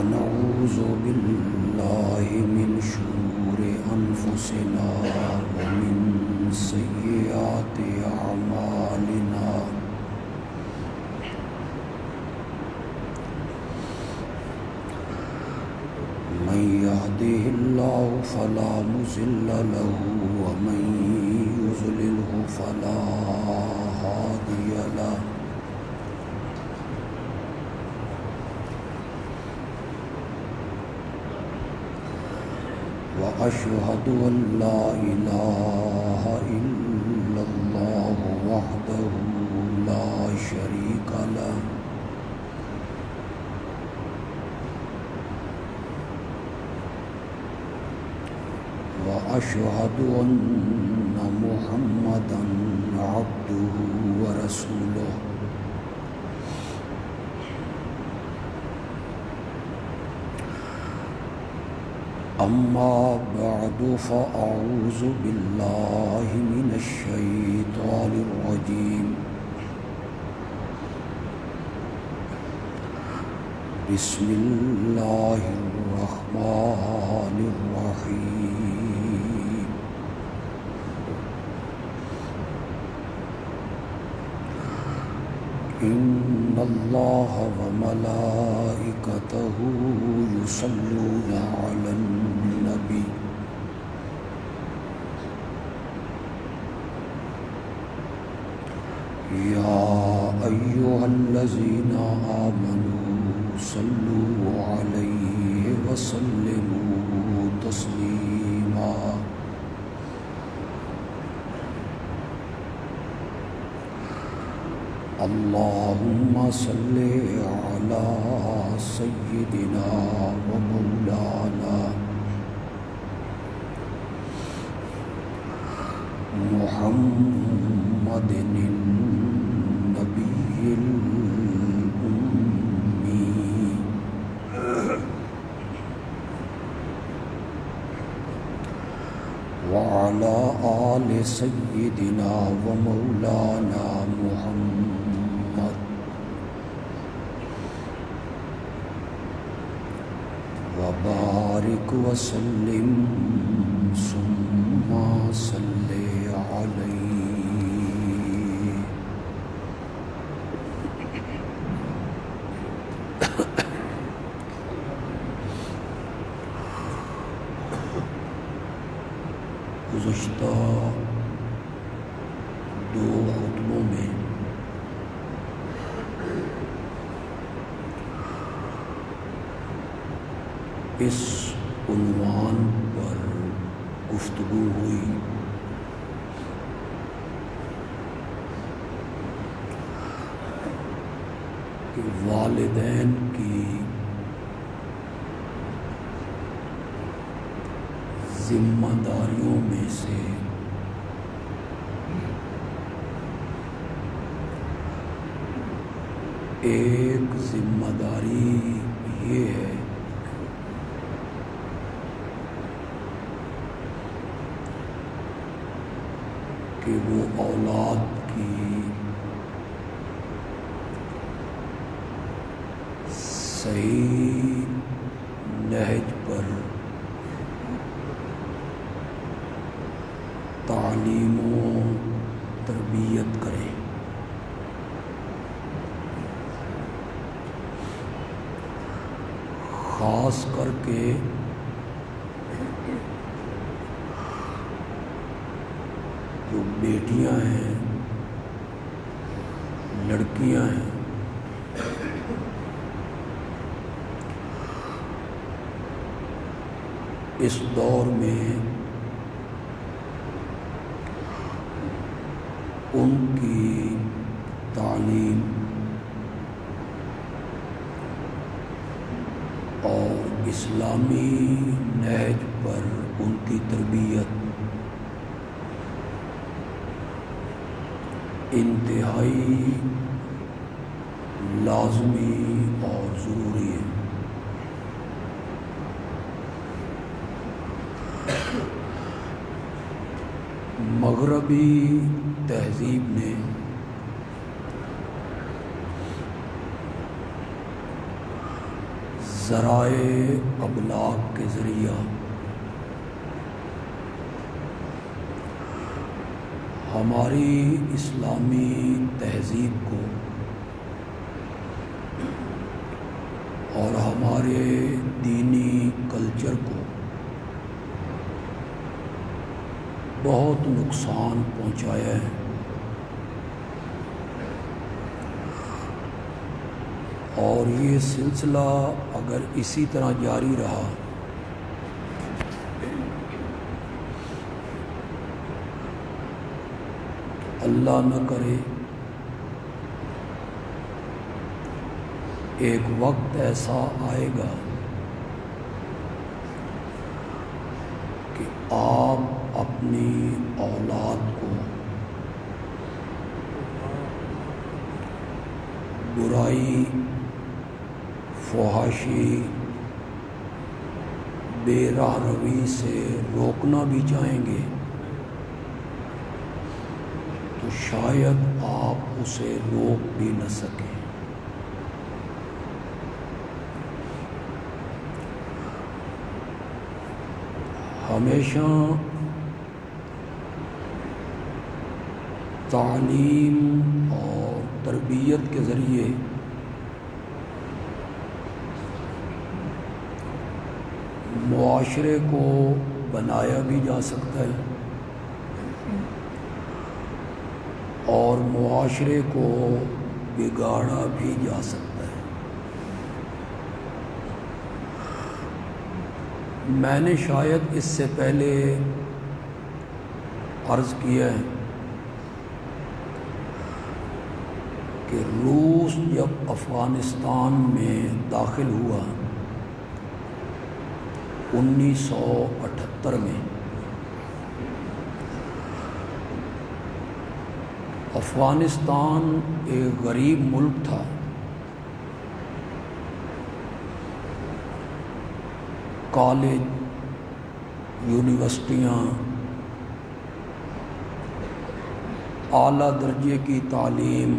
ونعوذ بالله من شرور أنفسنا ومن سيئات أعمالنا من يهده الله فلا مضل له ومن يضلله فلا هادي له وأشهد أن لا إله إلا الله وحده لا شريك له وأشهد أن محمدًا عبده ورسوله أما بعد فأعوذ بالله من الشيطان الرجيم بسم الله الرحمن الرحيم إن الله وملائكته يصلون على النبي يا أيها الذين آمنوا صلوا عليه وسلموا تسليما اللهم صل على سيدنا ومولانا محمد النبي الأمي وعلى آل سيدنا ومولانا محمد وبارك وسلم ثم صل عليه گزشتہ دو خطبوں میں اس عنوان پر گفتگو ہوئی کہ والدین کی ذمہ داریوں میں سے ایک ذمہ داری یہ ہے کہ وہ اولاد کی صحیح نہج پر تعلیم و تربیت کریں خاص کر کے جو بیٹیاں ہیں لڑکیاں ہیں اس دور میں ان کی تعلیم اور اسلامی نہج پر ان کی تربیت انتہائی لازمی اور ضروری ہے۔ مغربی تہذیب نے ذرائع ابلاغ کے ذریعہ ہماری اسلامی تہذیب کو اور ہمارے دینی کلچر کو بہت نقصان پہنچایا ہے، اور یہ سلسلہ اگر اسی طرح جاری رہا اللہ نہ کرے ایک وقت ایسا آئے گا کہ آپ اپنی اولاد کو برائی، فحاشی، بے راہ روی سے روکنا بھی چاہیں گے تو شاید آپ اسے روک بھی نہ سکیں۔ ہمیشہ تعلیم اور تربیت کے ذریعے معاشرے کو بنایا بھی جا سکتا ہے اور معاشرے کو بگاڑا بھی جا سکتا ہے۔ میں نے شاید اس سے پہلے عرض کیا ہے کہ روس جب افغانستان میں داخل ہوا 1978 میں، افغانستان ایک غریب ملک تھا، کالج، یونیورسٹیاں، اعلیٰ درجے کی تعلیم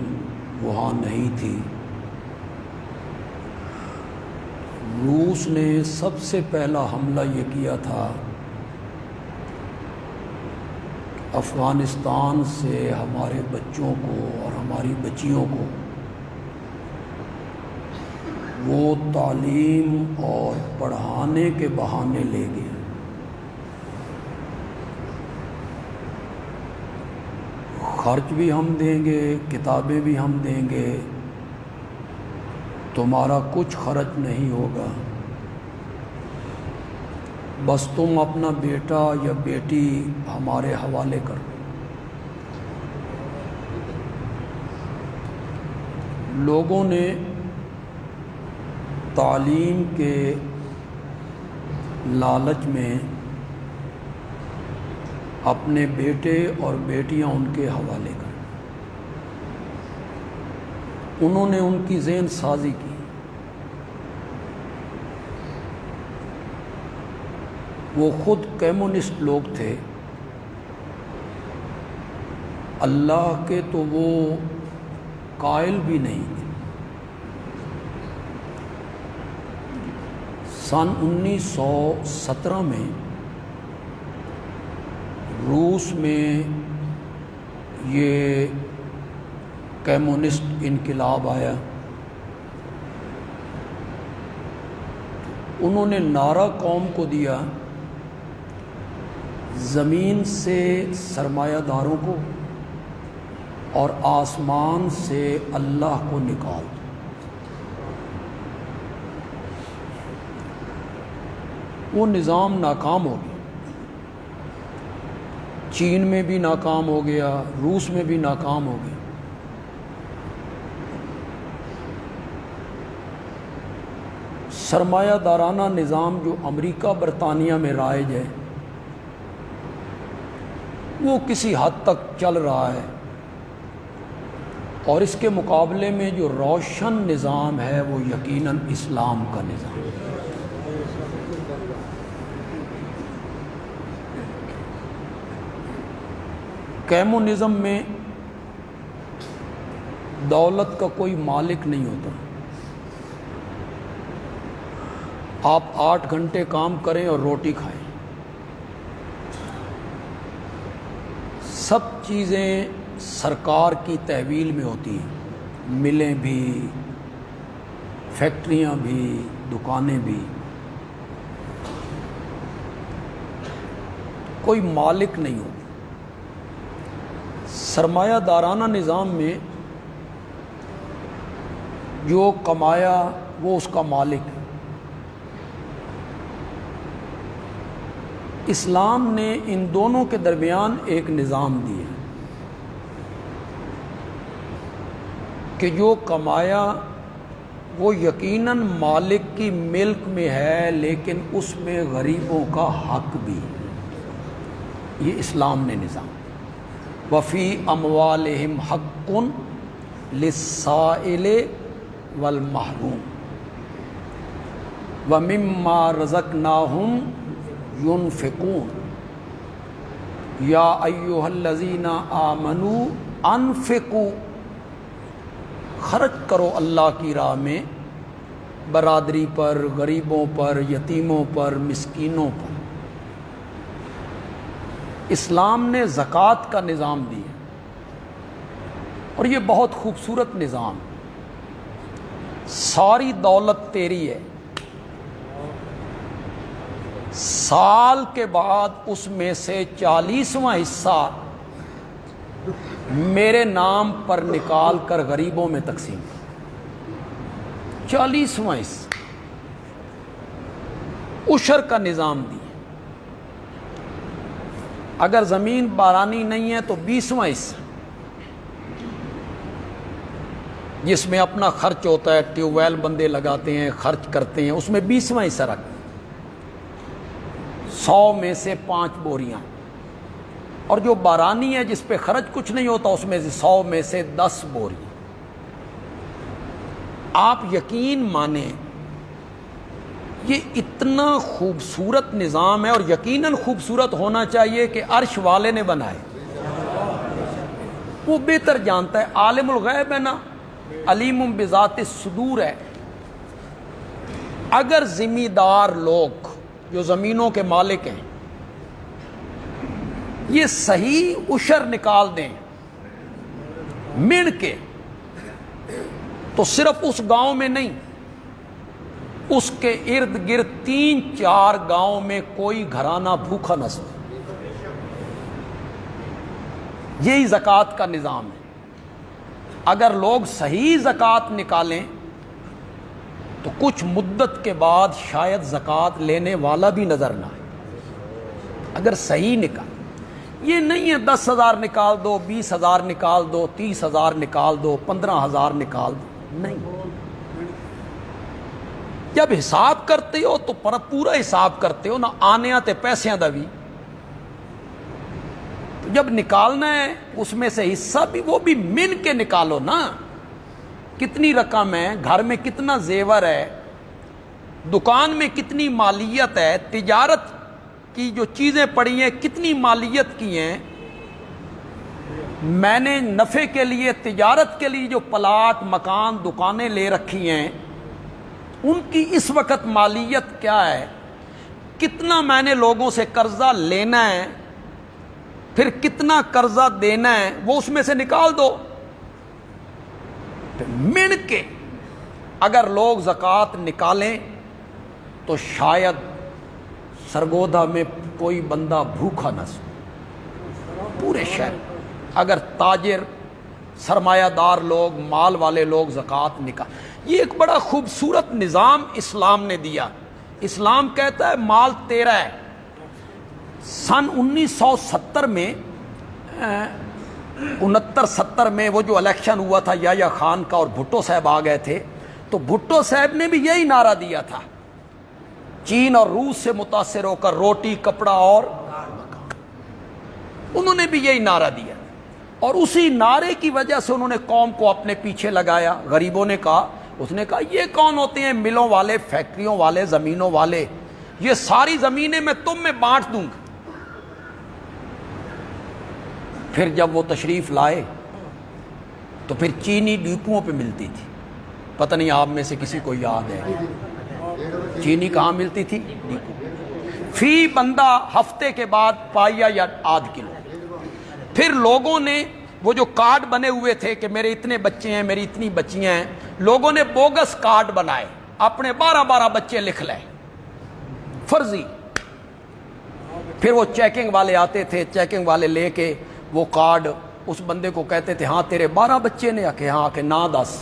وہاں نہیں تھی۔ روس نے سب سے پہلا حملہ یہ کیا تھا کہ افغانستان سے ہمارے بچوں کو اور ہماری بچیوں کو وہ تعلیم اور پڑھانے کے بہانے لے گئے۔ خرچ بھی ہم دیں گے، کتابیں بھی ہم دیں گے، تمہارا کچھ خرچ نہیں ہوگا، بس تم اپنا بیٹا یا بیٹی ہمارے حوالے کرو۔ لوگوں نے تعلیم کے لالچ میں اپنے بیٹے اور بیٹیاں ان کے حوالے کر، انہوں نے ان کی ذہن سازی کی۔ وہ خود کمیونسٹ لوگ تھے، اللہ کے تو وہ قائل بھی نہیں تھے۔ سن 1917 میں روس میں یہ کمیونسٹ انقلاب آیا، انہوں نے نعرہ قوم کو دیا، زمین سے سرمایہ داروں کو اور آسمان سے اللہ کو نکال دو۔ وہ نظام ناکام ہو گیا، چین میں بھی ناکام ہو گیا، روس میں بھی ناکام ہو گیا۔ سرمایہ دارانہ نظام جو امریکہ برطانیہ میں رائج ہے وہ کسی حد تک چل رہا ہے، اور اس کے مقابلے میں جو روشن نظام ہے وہ یقیناً اسلام کا نظام ہے۔ کمیونزم میں دولت کا کوئی مالک نہیں ہوتا، آپ 8 گھنٹے کام کریں اور روٹی کھائیں، سب چیزیں سرکار کی تحویل میں ہوتی ہیں، ملیں بھی، فیکٹریاں بھی، دکانیں بھی، کوئی مالک نہیں ہو۔ سرمایہ دارانہ نظام میں جو کمایا وہ اس کا مالک ہے۔ اسلام نے ان دونوں کے درمیان ایک نظام دیا کہ جو کمایا وہ یقیناً مالک کی ملک میں ہے، لیکن اس میں غریبوں کا حق بھی ہے۔ یہ اسلام نے نظام۔ وفی اموالہم حق للسائل والمحروم ومما رزقناہم ينفقون یا ایھا الذین آمنوا انفقوا، خرچ کرو اللہ کی راہ میں، برادری پر، غریبوں پر، یتیموں پر، مسکینوں پر۔ اسلام نے زکوٰۃ کا نظام دیا اور یہ بہت خوبصورت نظام۔ ساری دولت تیری ہے، سال کے بعد اس میں سے 40واں حصہ میرے نام پر نکال کر غریبوں میں تقسیم کر۔ 40واں حصہ عشر کا نظام دیا۔ اگر زمین بارانی نہیں ہے تو 20واں حصہ، جس میں اپنا خرچ ہوتا ہے، ٹیوب ویل بندے لگاتے ہیں، خرچ کرتے ہیں، اس میں 20واں حصہ رکھ، 100 میں سے 5 بوریاں۔ اور جو بارانی ہے جس پہ خرچ کچھ نہیں ہوتا، اس میں سے 100 میں سے 10 بوریاں۔ آپ یقین مانیں یہ اتنا خوبصورت نظام ہے، اور یقیناً خوبصورت ہونا چاہیے کہ عرش والے نے بنائے، وہ بہتر جانتا ہے، عالم الغیب ہے نا، علیم بذات الصدور ہے۔ اگر ذمہ دار لوگ جو زمینوں کے مالک ہیں یہ صحیح عشر نکال دیں مڑ کے، تو صرف اس گاؤں میں نہیں، اس کے ارد گرد 3-4 گاؤں میں کوئی گھرانہ بھوکا نہ سو۔ یہی زکوٰۃ کا نظام ہے۔ اگر لوگ صحیح زکوٰۃ نکالیں تو کچھ مدت کے بعد شاید زکوٰۃ لینے والا بھی نظر نہ آئے، اگر صحیح نکال۔ یہ نہیں ہے 10,000 نکال دو، 20,000 نکال دو، 30,000 نکال دو، 15,000 نکال دو، نہیں۔ جب حساب کرتے ہو تو پورا حساب کرتے ہو نا، آنے تے پیسیاں دا بھی۔ جب نکالنا ہے اس میں سے حصہ بھی، وہ بھی من کے نکالو نا۔ کتنی رقم ہے، گھر میں کتنا زیور ہے، دکان میں کتنی مالیت ہے، تجارت کی جو چیزیں پڑی ہیں کتنی مالیت کی ہیں، میں نے نفع کے لیے، تجارت کے لیے جو پلاٹ، مکان، دکانیں لے رکھی ہیں، ان کی اس وقت مالیت کیا ہے، کتنا میں نے لوگوں سے قرضہ لینا ہے، پھر کتنا قرضہ دینا ہے، وہ اس میں سے نکال دو۔ مڑ کے اگر لوگ زکوٰۃ نکالیں تو شاید سرگودا میں کوئی بندہ بھوکا نہ سو، پورے شہر۔ اگر تاجر، سرمایہ دار لوگ، مال والے لوگ زکوٰۃ نکال، یہ ایک بڑا خوبصورت نظام اسلام نے دیا۔ اسلام کہتا ہے مال تیرا ہے۔ سن 1970 میں 69-70 میں وہ جو الیکشن ہوا تھا یحییٰ خان کا، اور بھٹو صاحب آ گئے تھے، تو بھٹو صاحب نے بھی یہی نعرہ دیا تھا، چین اور روس سے متاثر ہو کر روٹی، کپڑا اور مکان، انہوں نے بھی یہی نعرہ دیا، اور اسی نعرے کی وجہ سے انہوں نے قوم کو اپنے پیچھے لگایا۔ غریبوں نے کہا، اس نے کہا یہ کون ہوتے ہیں ملوں والے، فیکٹریوں والے، زمینوں والے، یہ ساری زمینیں میں تم میں بانٹ دوں گا۔ پھر جب وہ تشریف لائے تو پھر چینی ڈپوؤں پہ ملتی تھی، پتہ نہیں آپ میں سے کسی کو یاد ہے، چینی کہاں ملتی تھی؟ فی بندہ ہفتے کے بعد پائیا یا آدھ کلو. پھر لوگوں نے وہ جو کارڈ بنے ہوئے تھے کہ میرے اتنے بچے ہیں، میری اتنی بچیاں ہیں، لوگوں نے بوگس کارڈ بنائے، اپنے 12 بچے لکھ لے، فرضی. پھر وہ چیکنگ والے آتے تھے، چیکنگ والے لے کے وہ کارڈ اس بندے کو کہتے تھے ہاں تیرے 12 بچے نے، کہ ہاں، کہ نا 10.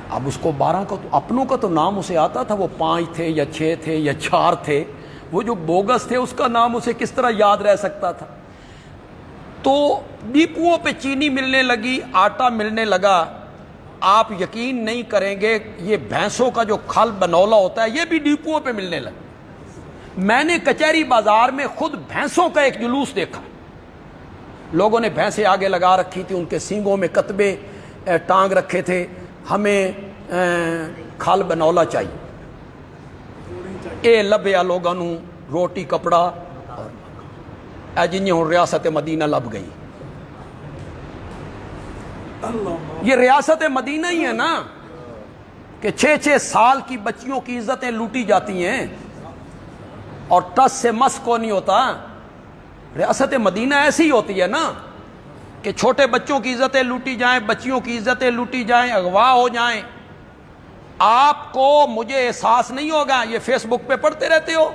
اب اس کو 12 کا تو اپنوں کا تو نام اسے آتا تھا، وہ 5 تھے یا 6 تھے یا 4 تھے، وہ جو بوگس تھے اس کا نام اسے کس طرح یاد رہ سکتا تھا؟ تو ڈپوؤں پہ چینی ملنے لگی، آٹا ملنے لگا. آپ یقین نہیں کریں گے، یہ بھینسوں کا جو کھل بنولا ہوتا ہے یہ بھی ڈپوؤں پہ ملنے لگا. میں نے کچہری بازار میں خود بھینسوں کا ایک جلوس دیکھا. لوگوں نے بھینسیں آگے لگا رکھی تھی، ان کے سینگوں میں کتبے ٹانگ رکھے تھے، ہمیں کھل بنولا چاہیے. اے لبیا لوگوں نوں روٹی کپڑا اے جنہیں ہوں ریاست مدینہ لب گئی. یہ ریاست مدینہ ہی ہے نا کہ 6 سال کی بچیوں کی عزتیں لوٹی جاتی ہیں اور ٹس سے مس کو نہیں ہوتا. ریاست مدینہ ایسی ہوتی ہے نا کہ چھوٹے بچوں کی عزتیں لوٹی جائیں، بچیوں کی عزتیں لوٹی جائیں، اغوا ہو جائیں. آپ کو مجھے احساس نہیں ہوگا، یہ فیس بک پہ پڑھتے رہتے ہو،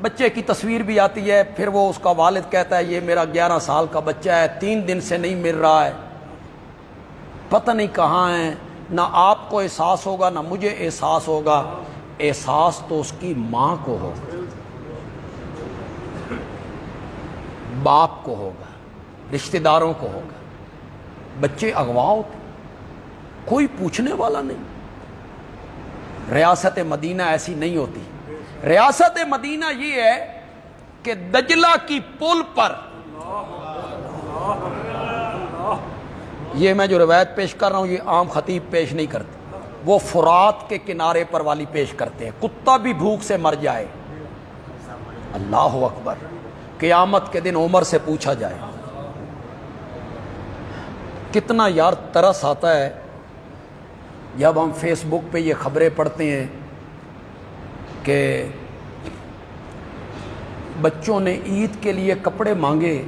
بچے کی تصویر بھی آتی ہے، پھر وہ اس کا والد کہتا ہے یہ میرا 11 سال کا بچہ ہے، 3 دن سے نہیں مل رہا ہے، پتہ نہیں کہاں ہے. نہ آپ کو احساس ہوگا نہ مجھے احساس ہوگا. احساس تو اس کی ماں کو ہوگا، باپ کو ہوگا، رشتہ داروں کو ہوگا. بچے اغوا ہوتے، کوئی پوچھنے والا نہیں. ریاست مدینہ ایسی نہیں ہوتی. ریاست مدینہ یہ ہے کہ دجلہ کی پل پر، یہ میں جو روایت پیش کر رہا ہوں یہ عام خطیب پیش نہیں کرتے، وہ فرات کے کنارے پر والی پیش کرتے ہیں. کتا بھی بھوک سے مر جائے، اللہ اکبر، قیامت کے دن عمر سے پوچھا جائے. کتنا یار ترس آتا ہے جب ہم فیس بک پہ یہ خبریں پڑھتے ہیں کہ بچوں نے عید کے لیے کپڑے مانگے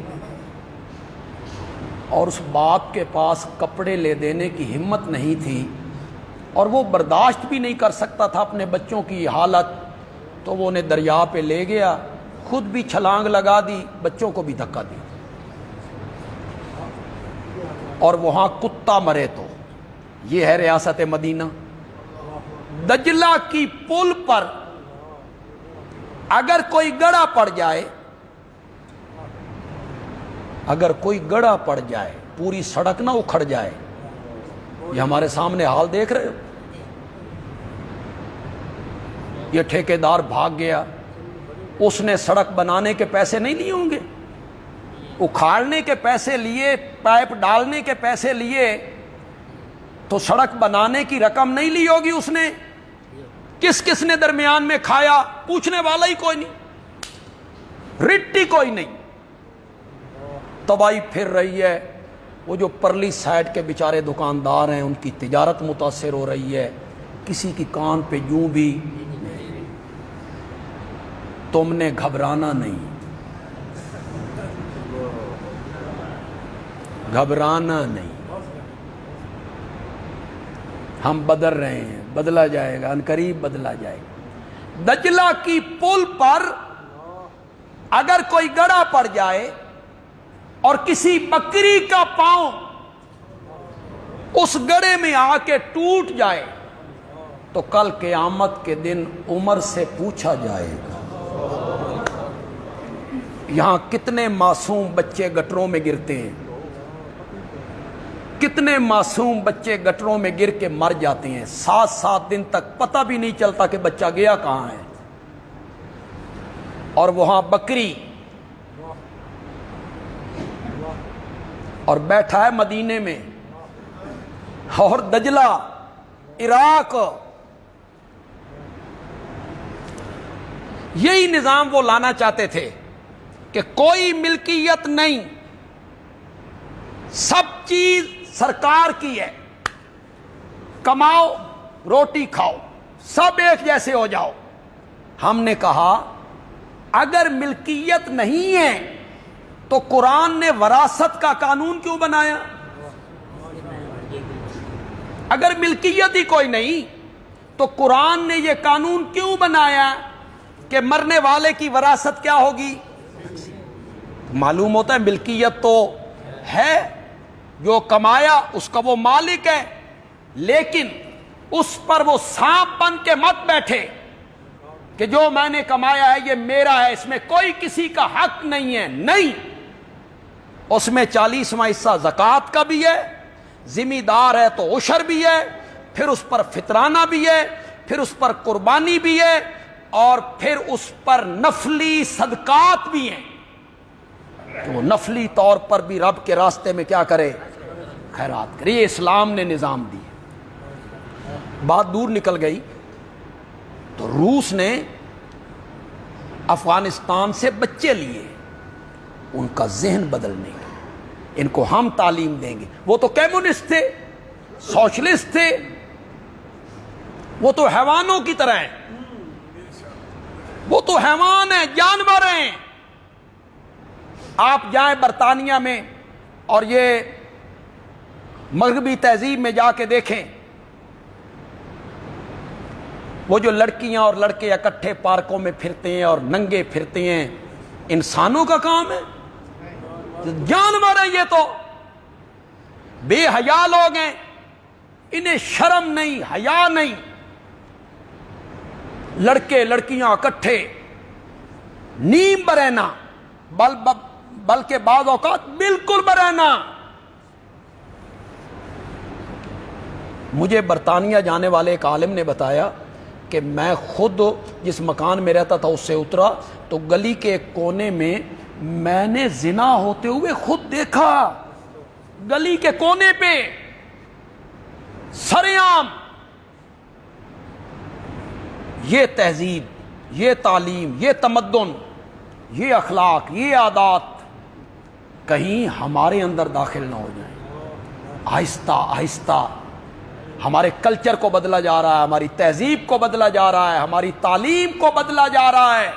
اور اس باپ کے پاس کپڑے لے دینے کی ہمت نہیں تھی اور وہ برداشت بھی نہیں کر سکتا تھا اپنے بچوں کی حالت، تو وہ انہیں دریا پہ لے گیا، خود بھی چھلانگ لگا دی، بچوں کو بھی دھکا دی، اور وہاں کتا مرے. تو یہ ہے ریاست مدینہ. دجلہ کی پل پر اگر کوئی گڑھا پڑ جائے، اگر کوئی گڑھا پڑ جائے، پوری سڑک نہ اکھڑ جائے. یہ ہمارے سامنے حال دیکھ رہے ہو، یہ ٹھیکیدار بھاگ گیا، اس نے سڑک بنانے کے پیسے نہیں لیے ہوں گے، اکھاڑنے کے پیسے لیے، پائپ ڈالنے کے پیسے لیے، تو سڑک بنانے کی رقم نہیں لی ہوگی اس نے. کس کس نے درمیان میں کھایا؟ پوچھنے والا ہی کوئی نہیں، رٹی کوئی نہیں. تباہی پھر رہی ہے. وہ جو پرلی سائڈ کے بیچارے دکاندار ہیں ان کی تجارت متاثر ہو رہی ہے، کسی کی کان پہ یوں بھی. تم نے گھبرانا نہیں، گھبرانا نہیں. ہم بدل رہے ہیں، بدلا جائے گا، عنقریب بدلا جائے گا. دجلہ کی پل پر اگر کوئی گڑھا پڑ جائے اور کسی بکری کا پاؤں اس گڑھے میں آ کے ٹوٹ جائے تو کل قیامت کے دن عمر سے پوچھا جائے گا. یہاں کتنے معصوم بچے گٹروں میں گرتے ہیں، کتنے معصوم بچے گٹروں میں گر کے مر جاتے ہیں، 7 دن تک پتہ بھی نہیں چلتا کہ بچہ گیا کہاں ہے. اور وہاں بکری اور بیٹھا ہے مدینے میں، اور دجلہ عراق. یہی نظام وہ لانا چاہتے تھے کہ کوئی ملکیت نہیں، سب چیز سرکار کی ہے، کماؤ روٹی کھاؤ، سب ایک جیسے ہو جاؤ. ہم نے کہا اگر ملکیت نہیں ہے تو قرآن نے وراثت کا قانون کیوں بنایا؟ اگر ملکیت ہی کوئی نہیں تو قرآن نے یہ قانون کیوں بنایا کہ مرنے والے کی وراثت کیا ہوگی؟ معلوم ہوتا ہے ملکیت تو ہے، جو کمایا اس کا وہ مالک ہے، لیکن اس پر وہ سانپ بن کے مت بیٹھے کہ جو میں نے کمایا ہے یہ میرا ہے، اس میں کوئی کسی کا حق نہیں ہے. نہیں، اس میں 40واں حصہ زکوٰۃ کا بھی ہے، ذمہ دار ہے تو عشر بھی ہے، پھر اس پر فطرانہ بھی ہے، پھر اس پر قربانی بھی ہے، اور پھر اس پر نفلی صدقات بھی ہیں کہ وہ نفلی طور پر بھی رب کے راستے میں کیا کرے؟ خیرات کرے. یہ اسلام نے نظام دی. بات دور نکل گئی تو روس نے افغانستان سے بچے لیے، ان کا ذہن بدلنے کا، ان کو ہم تعلیم دیں گے. وہ تو کمیونسٹ تھے، سوشلسٹ تھے، وہ تو حیوانوں کی طرح ہیں، وہ تو حیوان ہیں، جانور ہیں. آپ جائیں برطانیہ میں اور یہ مغربی تہذیب میں جا کے دیکھیں، وہ جو لڑکیاں اور لڑکے اکٹھے پارکوں میں پھرتے ہیں اور ننگے پھرتے ہیں، انسانوں کا کام ہے؟ جانور ہیں. یہ تو بے حیا لوگ ہیں، انہیں شرم نہیں، حیا نہیں. لڑکے لڑکیاں اکٹھے نیم برہنہ، بلکہ بعض اوقات بالکل برہنہ. مجھے برطانیہ جانے والے ایک عالم نے بتایا کہ میں خود جس مکان میں رہتا تھا اس سے اترا تو گلی کے ایک کونے میں نے زنا ہوتے ہوئے خود دیکھا. گلی کے کونے پہ سرعام. یہ تہذیب، یہ تعلیم، یہ تمدن، یہ اخلاق، یہ عادات کہیں ہمارے اندر داخل نہ ہو جائیں. آہستہ آہستہ ہمارے کلچر کو بدلا جا رہا ہے، ہماری تہذیب کو بدلا جا رہا ہے، ہماری تعلیم کو بدلا جا رہا ہے.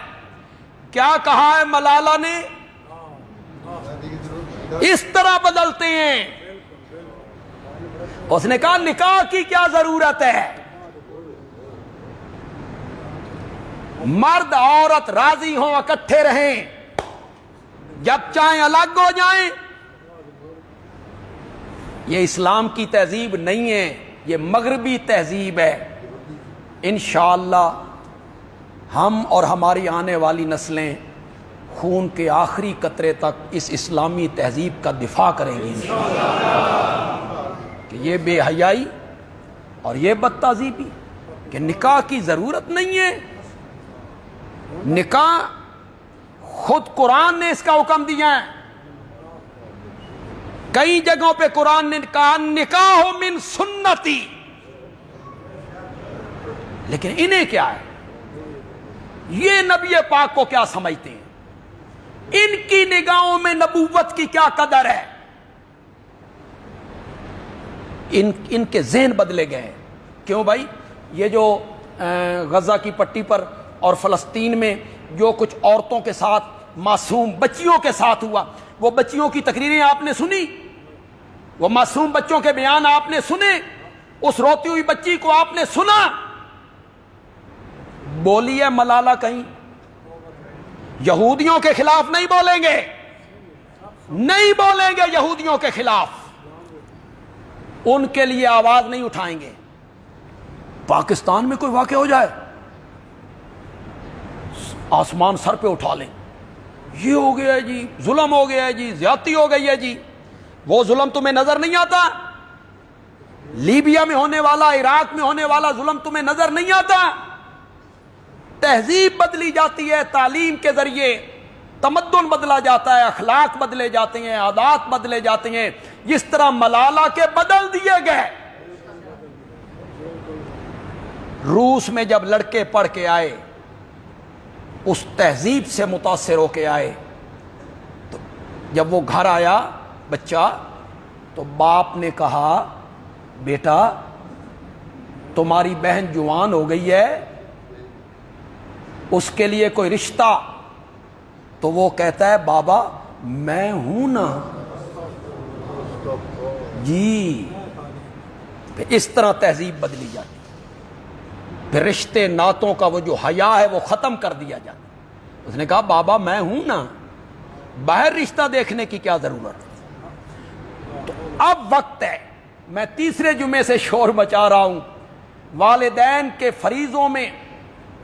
کیا کہا ہے ملالہ نے؟ اس طرح بدلتے ہیں. اس نے کہا نکاح کی کیا ضرورت ہے؟ مرد عورت راضی ہوں، اکٹھے رہیں، جب چاہیں الگ ہو جائیں. یہ اسلام کی تہذیب نہیں ہے، یہ مغربی تہذیب ہے. انشاءاللہ ہم اور ہماری آنے والی نسلیں خون کے آخری قطرے تک اس اسلامی تہذیب کا دفاع کریں گی انشاءاللہ. کہ یہ بے حیائی اور یہ بد تہذیبی کہ نکاح کی ضرورت نہیں ہے. نکاح خود قرآن نے اس کا حکم دیا ہے. کئی جگہوں پہ قرآن نے کہا نکاح من سنتی. لیکن انہیں کیا ہے؟ یہ نبی پاک کو کیا سمجھتے ہیں؟ ان کی نگاہوں میں نبوت کی کیا قدر ہے؟ ان کے ذہن بدلے گئے. کیوں بھائی؟ یہ جو غزہ کی پٹی پر اور فلسطین میں جو کچھ عورتوں کے ساتھ، معصوم بچیوں کے ساتھ ہوا، وہ بچیوں کی تقریریں آپ نے سنی، وہ معصوم بچوں کے بیان آپ نے سنے، اس روتی ہوئی بچی کو آپ نے سنا. بولی ہے ملالہ کہیں؟ یہودیوں کے خلاف نہیں بولیں گے، نہیں بولیں گے یہودیوں کے خلاف، ان کے لیے آواز نہیں اٹھائیں گے. پاکستان میں کوئی واقع ہو جائے آسمان سر پہ اٹھا لیں، یہ ہو گیا ہے جی، ظلم ہو گیا ہے جی، زیادتی ہو گئی ہے جی. وہ ظلم تمہیں نظر نہیں آتا؟ لیبیا میں ہونے والا، عراق میں ہونے والا ظلم تمہیں نظر نہیں آتا؟ تہذیب بدلی جاتی ہے تعلیم کے ذریعے، تمدن بدلا جاتا ہے، اخلاق بدلے جاتے ہیں، عادات بدلے جاتے ہیں، جس طرح ملالہ کے بدل دیے گئے. روس میں جب لڑکے پڑھ کے آئے، اس تہذیب سے متاثر ہو کے آئے، تو جب وہ گھر آیا بچہ تو باپ نے کہا بیٹا تمہاری بہن جوان ہو گئی ہے، اس کے لیے کوئی رشتہ، تو وہ کہتا ہے بابا میں ہوں نا جی. پھر اس طرح تہذیب بدلی جاتی، پھر رشتے ناتوں کا وہ جو حیا ہے وہ ختم کر دیا جاتا. اس نے کہا بابا میں ہوں نا، باہر رشتہ دیکھنے کی کیا ضرورت ہے. تو اب وقت ہے، میں تیسرے جمعے سے شور مچا رہا ہوں، والدین کے فریضوں میں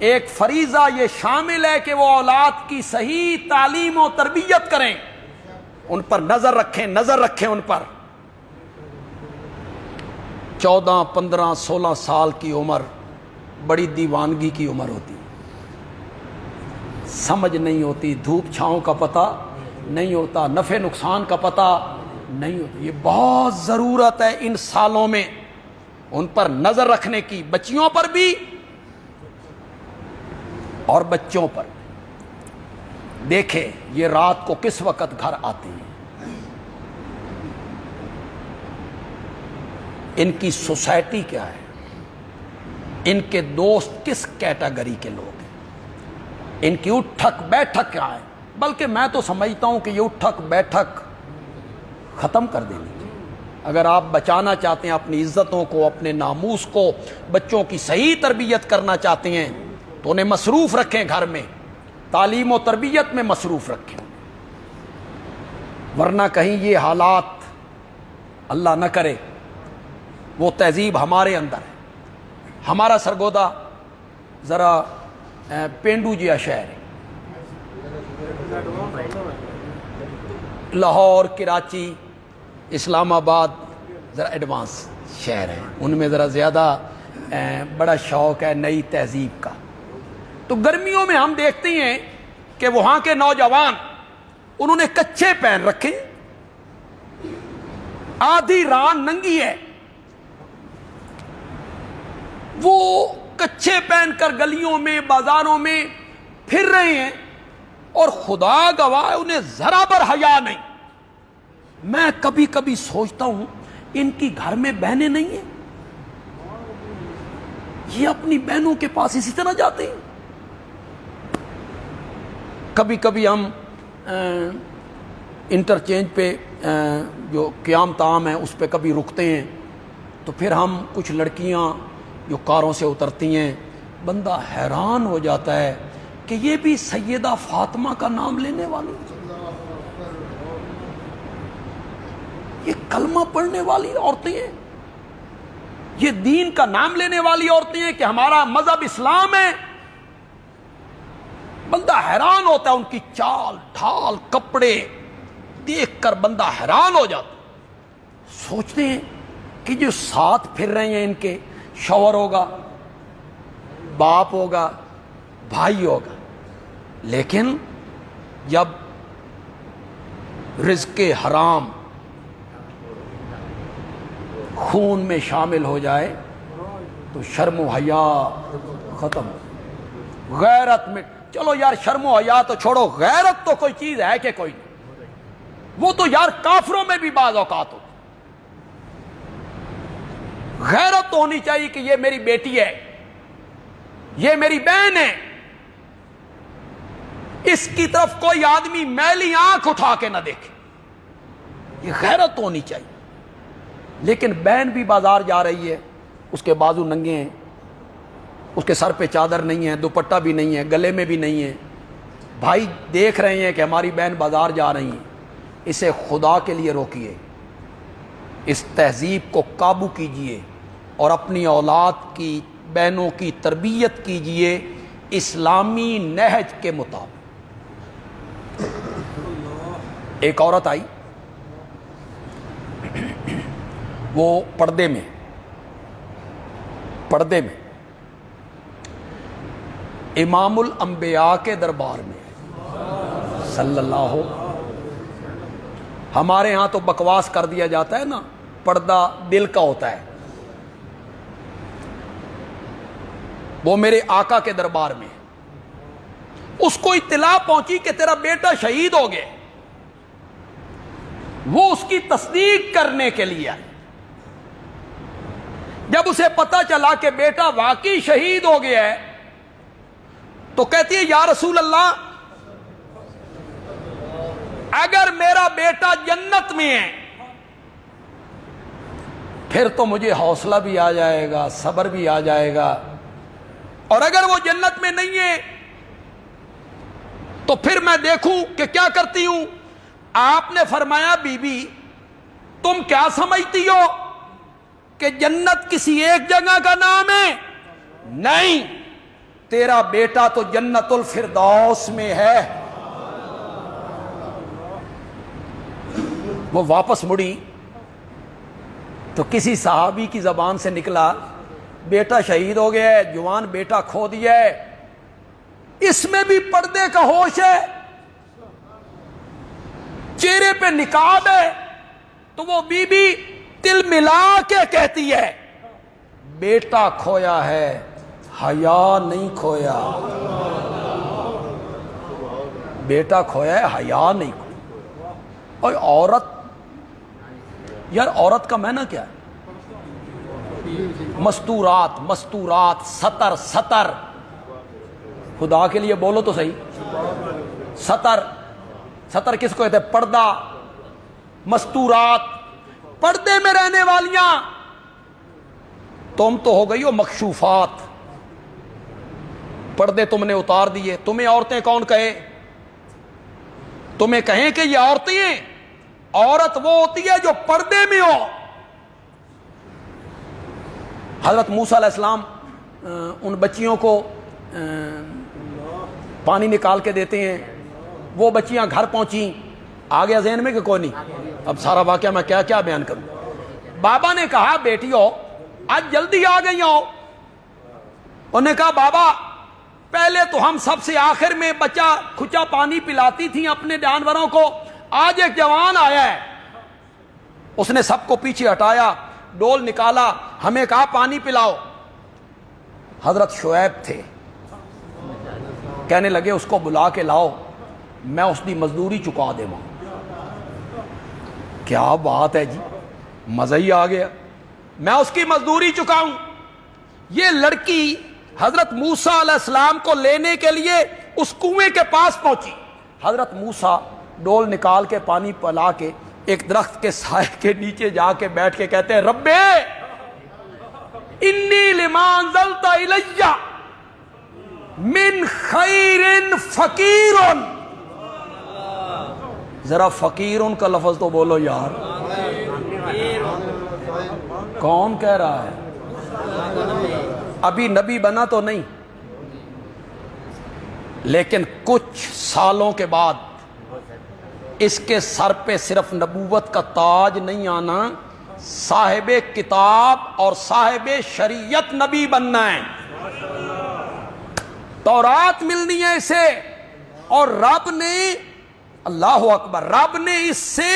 ایک فریضہ یہ شامل ہے کہ وہ اولاد کی صحیح تعلیم و تربیت کریں، ان پر نظر رکھیں ان پر. 14 15 16 سال کی عمر بڑی دیوانگی کی عمر ہوتی، سمجھ نہیں ہوتی، دھوپ چھاؤں کا پتہ نہیں ہوتا، نفع نقصان کا پتہ نہیں ہوتا. یہ بہت ضرورت ہے ان سالوں میں ان پر نظر رکھنے کی، بچیوں پر بھی اور بچوں پر. دیکھیں یہ رات کو کس وقت گھر آتے ہیں، ان کی سوسائٹی کیا ہے، ان کے دوست کس کیٹیگری کے لوگ ہیں، ان کی اٹھک بیٹھک کیا ہے. بلکہ میں تو سمجھتا ہوں کہ یہ اٹھک بیٹھک ختم کر دینی چاہیے. اگر آپ بچانا چاہتے ہیں اپنی عزتوں کو، اپنے ناموس کو، بچوں کی صحیح تربیت کرنا چاہتے ہیں تو انہیں مصروف رکھیں، گھر میں تعلیم و تربیت میں مصروف رکھیں. ورنہ کہیں یہ حالات اللہ نہ کرے وہ تہذیب ہمارے اندر ہے. ہمارا سرگودا ذرا پینڈو جیا شہر ہے، لاہور، کراچی، اسلام آباد ذرا ایڈوانس شہر ہیں، ان میں ذرا زیادہ بڑا شوق ہے نئی تہذیب کا. تو گرمیوں میں ہم دیکھتے ہیں کہ وہاں کے نوجوان انہوں نے کچھے پہن رکھے، آدھی ران ننگی ہے، وہ کچھے پہن کر گلیوں میں بازاروں میں پھر رہے ہیں، اور خدا گواہ انہیں ذرا بر حیا نہیں. میں کبھی کبھی سوچتا ہوں ان کی گھر میں بہنیں نہیں ہیں، یہ اپنی بہنوں کے پاس اسی طرح جاتے ہیں. کبھی کبھی ہم انٹرچینج پہ جو قیام طعام ہے اس پہ کبھی رکتے ہیں، تو پھر ہم کچھ لڑکیاں جو کاروں سے اترتی ہیں، بندہ حیران ہو جاتا ہے کہ یہ بھی سیدہ فاطمہ کا نام لینے والی، یہ کلمہ پڑھنے والی عورتیں ہیں، یہ دین کا نام لینے والی عورتیں ہیں کہ ہمارا مذہب اسلام ہے. بندہ حیران ہوتا ہے، ان کی چال ڈھال کپڑے دیکھ کر بندہ حیران ہو جاتا. سوچتے ہیں کہ جو ساتھ پھر رہے ہیں ان کے شوہر ہوگا، باپ ہوگا، بھائی ہوگا، لیکن جب رزق حرام خون میں شامل ہو جائے تو شرم و حیا ختم. غیرت میں چلو یار، شرم و حیا تو چھوڑو، غیرت تو کوئی چیز ہے کہ کوئی نہیں، وہ تو یار کافروں میں بھی بعض اوقات ہو. غیرت تو ہونی چاہیے کہ یہ میری بیٹی ہے، یہ میری بہن ہے، اس کی طرف کوئی آدمی میلی آنکھ اٹھا کے نہ دیکھے، یہ غیرت ہونی چاہیے. لیکن بہن بھی بازار جا رہی ہے، اس کے بازو ننگے ہیں، اس کے سر پہ چادر نہیں ہے، دوپٹہ بھی نہیں ہے، گلے میں بھی نہیں ہے، بھائی دیکھ رہے ہیں کہ ہماری بہن بازار جا رہی ہیں. اسے خدا کے لیے روکیے، اس تہذیب کو قابو کیجئے اور اپنی اولاد کی بہنوں کی تربیت کیجئے اسلامی نہج کے مطابق. ایک عورت آئی، وہ پردے میں امام الانبیاء کے دربار میں صلی اللہ. ہمارے ہاں تو بکواس کر دیا جاتا ہے نا، پردہ دل کا ہوتا ہے. وہ میرے آقا کے دربار میں، اس کو اطلاع پہنچی کہ تیرا بیٹا شہید ہو گیا، وہ اس کی تصدیق کرنے کے لیے آئی. جب اسے پتا چلا کہ بیٹا واقعی شہید ہو گیا ہے تو کہتی ہے یا رسول اللہ اگر میرا بیٹا جنت میں ہے پھر تو مجھے حوصلہ بھی آ جائے گا، صبر بھی آ جائے گا، اور اگر وہ جنت میں نہیں ہے تو پھر میں دیکھوں کہ کیا کرتی ہوں۔ آپ نے فرمایا بی بی تم کیا سمجھتی ہو کہ جنت کسی ایک جگہ کا نام ہے؟ نہیں، تیرا بیٹا تو جنت الفردوس میں ہے۔ وہ واپس مڑی تو کسی صحابی کی زبان سے نکلا بیٹا شہید ہو گیا ہے، جوان بیٹا کھو دیا ہے، اس میں بھی پردے کا ہوش ہے، چہرے پہ نقاب ہے۔ تو وہ بی بی دل ملا کے کہتی ہے بیٹا کھویا ہے، حیا نہیں کھویا، بیٹا کھویا ہے، حیا نہیں کھویا۔ اور عورت، یار عورت کا معنی کیا ہے؟ مستورات، مستورات، ستر، ستر، خدا کے لیے بولو تو صحیح، ستر، ستر کس کو کہتے ہیں؟ پردہ، مستورات، پردے میں رہنے والیاں۔ تم تو ہو گئی ہو مکشوفات، پردے تم نے اتار دیے۔ تمہیں عورتیں کون کہے؟ تمہیں کہیں کہ یہ عورتیں ہیں؟ عورت وہ ہوتی ہے جو پردے میں ہو۔ حضرت موسیٰ علیہ السلام ان بچیوں کو پانی نکال کے دیتے ہیں، وہ بچیاں گھر پہنچیں، آ گیا ذہن میں کہ کوئی نہیں؟ اب سارا واقعہ میں کیا کیا بیان کروں۔ بابا نے کہا بیٹیو آج جلدی آ گئی ہو۔ انہوں نے کہا بابا پہلے تو ہم سب سے آخر میں بچہ کھچا پانی پلاتی تھیں اپنے جانوروں کو، آج ایک جوان آیا ہے، اس نے سب کو پیچھے ہٹایا، ڈول نکالا، ہمیں کہا پانی پلاؤ۔ حضرت شعیب تھے، کہنے لگے اس کو بلا کے لاؤ، میں اس کی مزدوری چکا دے ماں۔ کیا بات ہے جی، مزہ ہی آ گیا، میں اس کی مزدوری چکاؤں۔ یہ لڑکی حضرت موسیٰ علیہ السلام کو لینے کے لیے اس کنویں کے پاس پہنچی۔ حضرت موسیٰ ڈول نکال کے پانی پلا کے ایک درخت کے سائے کے نیچے جا کے بیٹھ کے کہتے ہیں ربے انی لما انزلت الی من خیر فقیر۔ ذرا فقیرن کا لفظ تو بولو یار، کون کہہ رہا ہے؟ ابھی نبی بنا تو نہیں، لیکن کچھ سالوں کے بعد اس کے سر پہ صرف نبوت کا تاج نہیں آنا، صاحب کتاب اور صاحب شریعت نبی بننا ہے، تورات ملنی ہے اسے، اور رب نے، اللہ اکبر، رب نے اس سے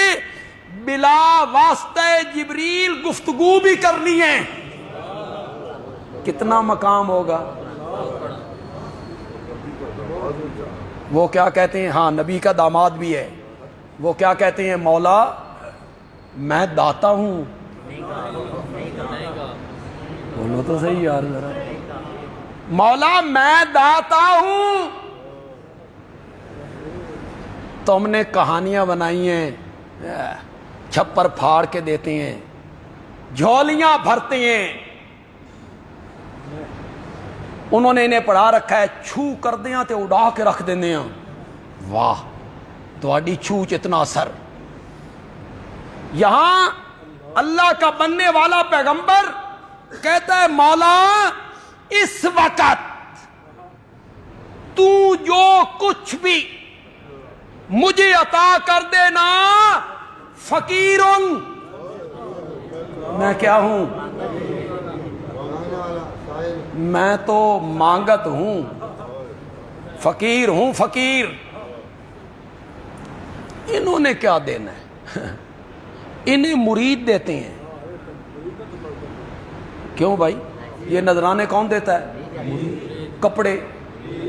بلا واسطہ جبریل گفتگو بھی کرنی ہے۔ کتنا مقام ہوگا؟ وہ کیا کہتے ہیں؟ ہاں نبی کا داماد بھی ہے، وہ کیا کہتے ہیں؟ مولا میں داتا ہوں، بولو تو صحیح یار ذرا، مولا میں داتا ہوں۔ تم نے کہانیاں بنائی ہیں، چھپر پھاڑ کے دیتے ہیں، جھولیاں بھرتے ہیں، انہوں نے انہیں پڑھا رکھا ہے چھو کر دیاں تے اڑا کے رکھ دینے ہیں۔ واہ تواڈی چھوچ اتنا اثر۔ یہاں اللہ کا بننے والا پیغمبر کہتا ہے مولا اس وقت تو جو کچھ بھی مجھے عطا کر دینا، فقیرن، میں کیا ہوں؟ میں تو مانگت ہوں، فقیر ہوں، فقیر۔ انہوں نے کیا دینا ہے؟ انہیں مرید دیتے ہیں۔ کیوں بھائی؟ یہ نذرانے کون دیتا ہے؟ مرید۔ کپڑے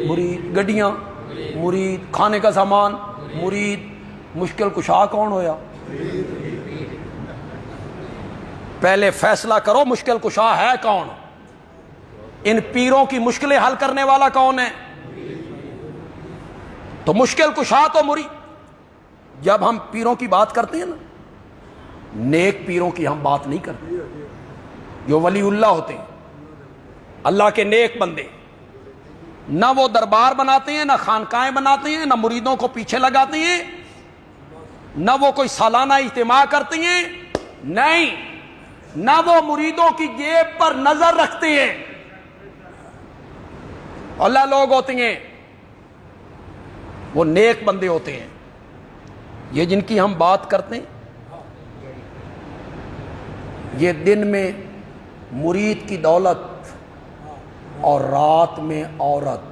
مرید، گڈیاں مرید، کھانے کا سامان مرید، مشکل کشا کون ہویا؟ پہلے فیصلہ کرو مشکل کشا ہے کون؟ ان پیروں کی مشکلیں حل کرنے والا کون ہے؟ تو مشکل کشا تو مرید. جب ہم پیروں کی بات کرتے ہیں نا، نیک پیروں کی ہم بات نہیں کرتے، جو ولی اللہ ہوتے ہیں، اللہ کے نیک بندے. نہ وہ دربار بناتے ہیں، نہ خانقاہیں بناتے ہیں، نہ مریدوں کو پیچھے لگاتے ہیں، نہ وہ کوئی سالانہ اجتماع کرتے ہیں، نہیں، نہ وہ مریدوں کی جیب پر نظر رکھتے ہیں. اللہ لوگ ہوتے ہیں، وہ نیک بندے ہوتے ہیں. یہ جن کی ہم بات کرتے ہیں، یہ دن میں مرید کی دولت اور رات میں عورت.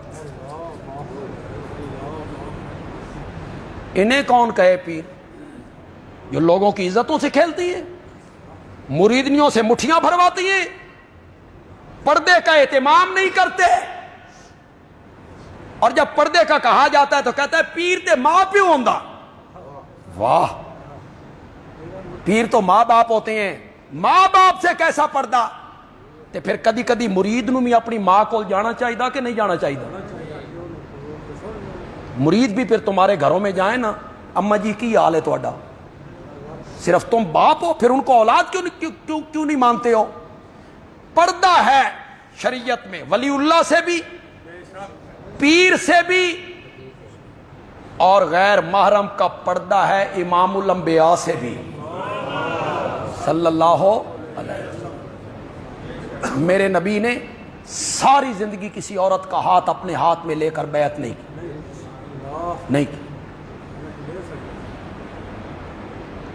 انہیں کون کہے پیر؟ جو لوگوں کی عزتوں سے کھیلتی ہیں، مریدنیوں سے مٹھیاں بھرواتی ہیں، پردے کا اہتمام نہیں کرتے، اور جب پردے کا کہا جاتا ہے تو کہتا ہے پیر تے ماں پیو ہوندا. واہ، پیر تو ماں باپ ہوتے ہیں، ماں باپ سے کیسا پردہ؟ تے پھر کدی کدی مرید نو بھی اپنی ماں کو جانا چاہیے کہ نہیں جانا چاہیے؟ مرید بھی پھر تمہارے گھروں میں جائیں نا، اما جی کی حال ہے تہاڈا؟ صرف تم باپ ہو، پھر ان کو اولاد کیوں نہیں مانتے ہو؟ پردہ ہے شریعت میں، ولی اللہ سے بھی، پیر سے بھی، اور غیر محرم کا پردہ ہے امام الانبیاء سے بھی صلی اللہ علیہ وسلم. میرے نبی نے ساری زندگی کسی عورت کا ہاتھ اپنے ہاتھ میں لے کر بیعت نہیں کی.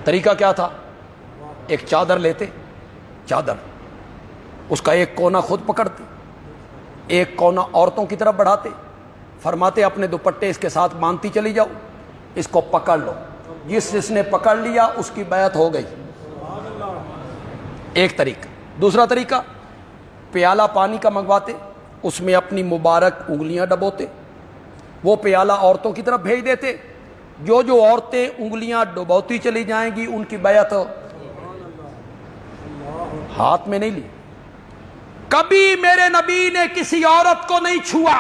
طریقہ کیا تھا؟ ایک چادر لیتے، چادر، اس کا ایک کونا خود پکڑتے، ایک کونا عورتوں کی طرف بڑھاتے، فرماتے اپنے دوپٹے اس کے ساتھ باندھتی چلی جاؤ، اس کو پکڑ لو، جس نے پکڑ لیا اس کی بیعت ہو گئی. ایک طریقہ. دوسرا طریقہ، پیالہ پانی کا منگواتے، اس میں اپنی مبارک انگلیاں ڈبوتے، وہ پیالہ عورتوں کی طرف بھیج دیتے، جو عورتیں انگلیاں ڈبوتی چلی جائیں گی ان کی بیعت ہاتھ میں نہیں لی. کبھی میرے نبی نے کسی عورت کو نہیں چھوا.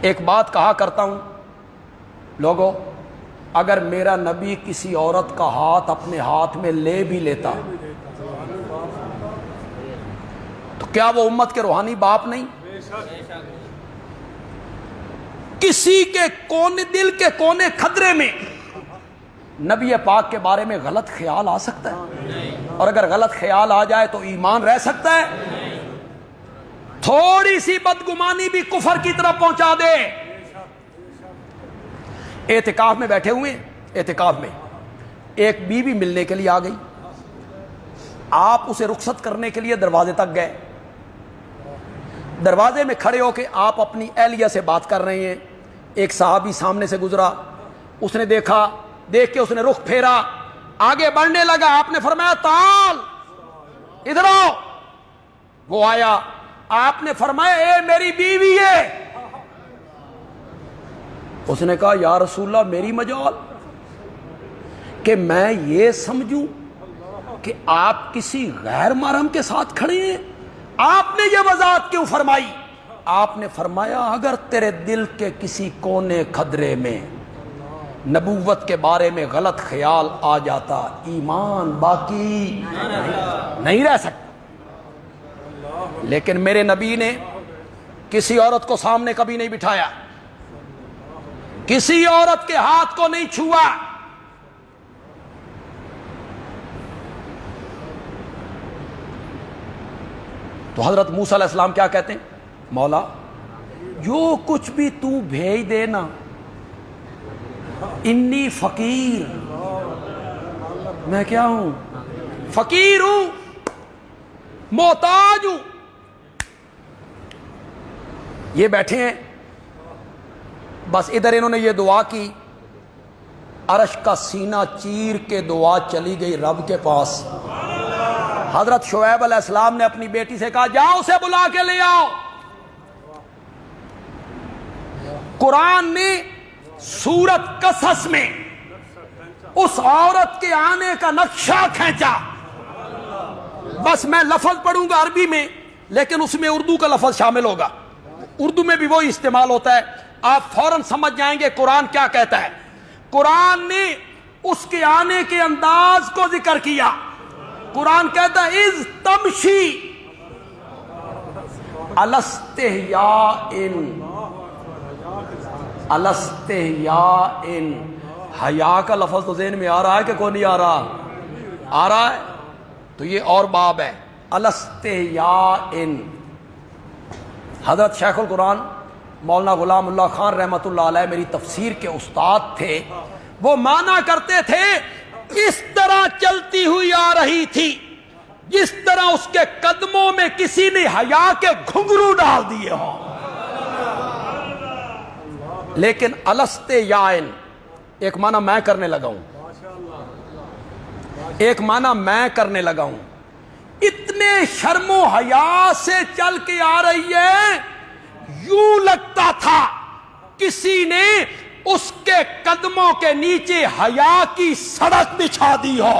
ایک بات کہا کرتا ہوں لوگوں، اگر میرا نبی کسی عورت کا ہاتھ اپنے ہاتھ میں لے بھی لیتا تو کیا وہ امت کے روحانی باپ نہیں؟ کسی کے کونے، دل کے کونے خطرے میں نبی پاک کے بارے میں غلط خیال آ سکتا ہے، اور اگر غلط خیال آ جائے تو ایمان رہ سکتا ہے؟ تھوڑی سی بدگمانی بھی کفر کی طرف پہنچا دے. اعتکاف میں بیٹھے ہوئے، اعتکاف میں ایک بیوی ملنے کے لیے آ گئی. آپ اسے رخصت کرنے کے لیے دروازے تک گئے. دروازے میں کھڑے ہو کے آپ اپنی اہلیہ سے بات کر رہے ہیں. ایک صحابی سامنے سے گزرا، اس نے دیکھا، دیکھ کے اس نے رخ پھیرا، آگے بڑھنے لگا. آپ نے فرمایا تعال ادھر آؤ. وہ آیا، آپ نے فرمایا اے میری بیوی ہے. اس نے کہا یا رسول اللہ میری مجال، کہ میں یہ سمجھوں کہ آپ کسی غیر محرم کے ساتھ کھڑے ہیں؟ آپ نے یہ وضاحت کیوں فرمائی؟ آپ نے فرمایا اگر تیرے دل کے کسی کونے خدرے میں نبوت کے بارے میں غلط خیال آ جاتا، ایمان باقی نہیں رہ سکتا. لیکن میرے نبی نے کسی عورت کو سامنے کبھی نہیں بٹھایا، کسی عورت کے ہاتھ کو نہیں چھوا. تو حضرت موسیٰ علیہ السلام کیا کہتے ہیں؟ مولا جو کچھ بھی تو بھیج دے نا، انی فقیر، میں کیا ہوں؟ فقیر ہوں، محتاج ہوں. یہ بیٹھے ہیں، بس ادھر انہوں نے یہ دعا کی، عرش کا سینہ چیر کے دعا چلی گئی رب کے پاس. حضرت شعیب علیہ السلام نے اپنی بیٹی سے کہا جاؤ اسے بلا کے لے آؤ. قرآن نے سورت قصص میں اس عورت کے آنے کا نقشہ کھینچا. بس میں لفظ پڑھوں گا عربی میں، لیکن اس میں اردو کا لفظ شامل ہوگا. اردو میں بھی وہی استعمال ہوتا ہے، آپ فوراً سمجھ جائیں گے قرآن کیا کہتا ہے. قرآن نے اس کے آنے کے انداز کو ذکر کیا. قرآن کہتا ہے اذ تمشی الستحیاء، الستحیاء. حیا کا لفظ تو ذہن میں آ رہا ہے کہ کوئی نہیں آ رہا؟ آ رہا ہے. تو یہ اور باب ہے الستحیاء. حضرت شیخ القرآن مولانا غلام اللہ خان رحمۃ اللہ علیہ میری تفسیر کے استاد تھے. وہ مانا کرتے تھے اس طرح چلتی ہوئی آ رہی تھی جس طرح اس کے قدموں میں کسی نے حیا کے گھنگرو ڈال دیے ہوں. لیکن الستحیاء ایک معنی میں کرنے لگا ہوں، ایک معنی میں کرنے لگا ہوں. اتنے شرم و حیا سے چل کے آ رہی ہے، یوں لگتا تھا کسی نے اس کے قدموں کے نیچے حیا کی سڑک بچھا دی ہو.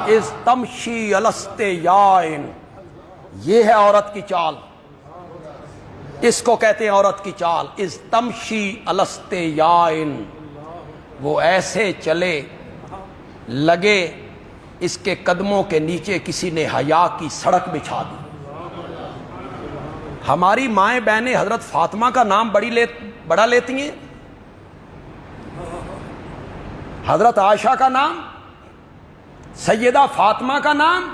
اس تمشی الستحیاء، یہ ہے عورت کی چال، اس کو کہتے ہیں عورت کی چال. اس تمشی الستحیاء، وہ ایسے چلے لگے اس کے قدموں کے نیچے کسی نے حیا کی سڑک بچھا دی. ہماری مائیں بہنیں حضرت فاطمہ کا نام بڑا لیتی ہیں، حضرت عائشہ کا نام، سیدہ فاطمہ کا نام.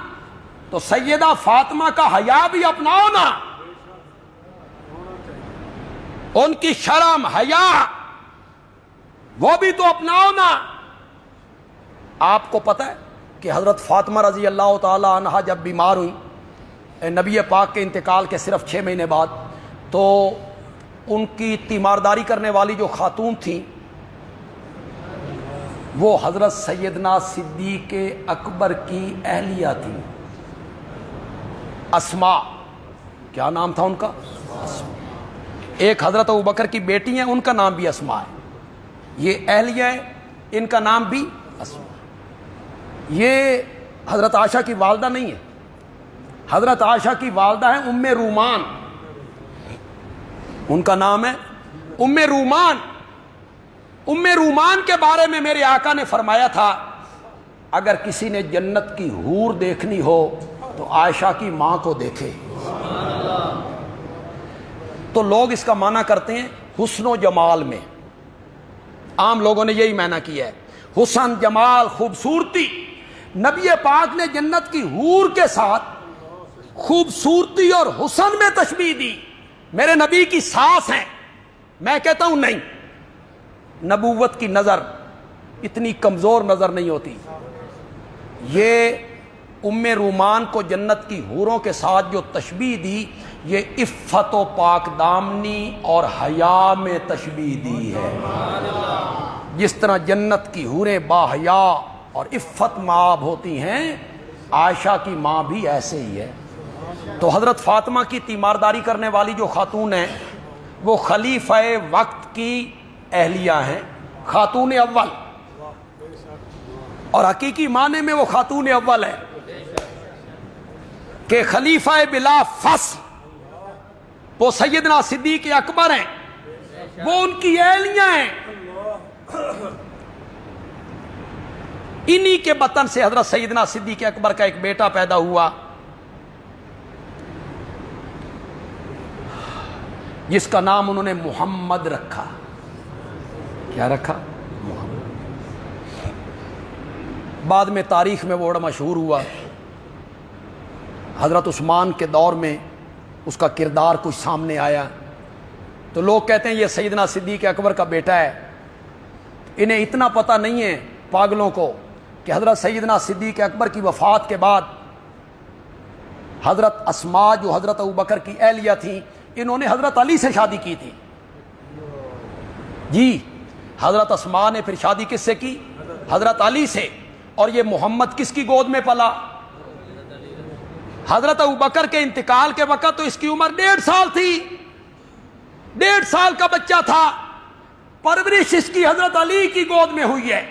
تو سیدہ فاطمہ کا حیا بھی اپناؤ نا، ان کی شرم حیا وہ بھی تو اپناؤ نا. آپ کو پتہ ہے کہ حضرت فاطمہ رضی اللہ تعالی عنہا جب بیمار ہوئی نبی پاک کے انتقال کے صرف 6 مہینے بعد، تو ان کی تیمارداری کرنے والی جو خاتون تھیں وہ حضرت سیدنا صدیق اکبر کی اہلیہ تھی، اسماء. کیا نام تھا ان کا؟ ایک حضرت ابوبکر کی بیٹی ہیں، ان کا نام بھی اسماء ہے. یہ اہلیہ ہے، ان کا نام بھی اسماء. یہ حضرت عائشہ کی والدہ نہیں ہے، حضرت عائشہ کی والدہ ہیں ام رومان، ان کا نام ہے ام رومان. ام رومان کے بارے میں میرے آقا نے فرمایا تھا اگر کسی نے جنت کی حور دیکھنی ہو تو عائشہ کی ماں کو دیکھے. تو لوگ اس کا معنی کرتے ہیں حسن و جمال میں، عام لوگوں نے یہی معنی کیا ہے، حسن، جمال، خوبصورتی. نبی پاک نے جنت کی حور کے ساتھ خوبصورتی اور حسن میں تشبیہ دی. میرے نبی کی ساس ہیں. میں کہتا ہوں نہیں، نبوت کی نظر اتنی کمزور نظر نہیں ہوتی. یہ ام رومان کو جنت کی حوروں کے ساتھ جو تشبیہ دی، یہ عفت و پاک دامنی اور حیا میں تشبیہ دی ہے. جس طرح جنت کی حوریں باحیا اور عفت مآب ہوتی ہیں، عائشہ کی ماں بھی ایسے ہی ہے. تو حضرت فاطمہ کی تیمارداری کرنے والی جو خاتون ہیں وہ خلیفہ وقت کی اہلیہ ہیں، خاتون اول، اور حقیقی معنی میں وہ خاتون اول ہے کہ خلیفہ بلا فصل وہ سیدنا صدیق اکبر ہیں، وہ ان کی اہلیہ ہیں. انہی کے بطن سے حضرت سیدنا صدیق اکبر کا ایک بیٹا پیدا ہوا جس کا نام انہوں نے محمد رکھا. کیا رکھا؟ محمد. بعد میں تاریخ میں وہ بڑا مشہور ہوا. حضرت عثمان کے دور میں اس کا کردار کچھ سامنے آیا تو لوگ کہتے ہیں یہ سیدنا صدیق اکبر کا بیٹا ہے. انہیں اتنا پتہ نہیں ہے پاگلوں کو کہ حضرت سیدنا صدیق اکبر کی وفات کے بعد حضرت اسماء جو حضرت ابوبکر کی اہلیہ تھیں، انہوں نے حضرت علی سے شادی کی تھی. جی، حضرت اسماء نے پھر شادی کس سے کی؟ حضرت علی سے. اور یہ محمد کس کی گود میں پلا؟ حضرت ابوبکر کے انتقال کے وقت تو اس کی عمر 1.5 سال تھی، 1.5 سال کا بچہ تھا. پرورش اس کی حضرت علی کی گود میں ہوئی ہے.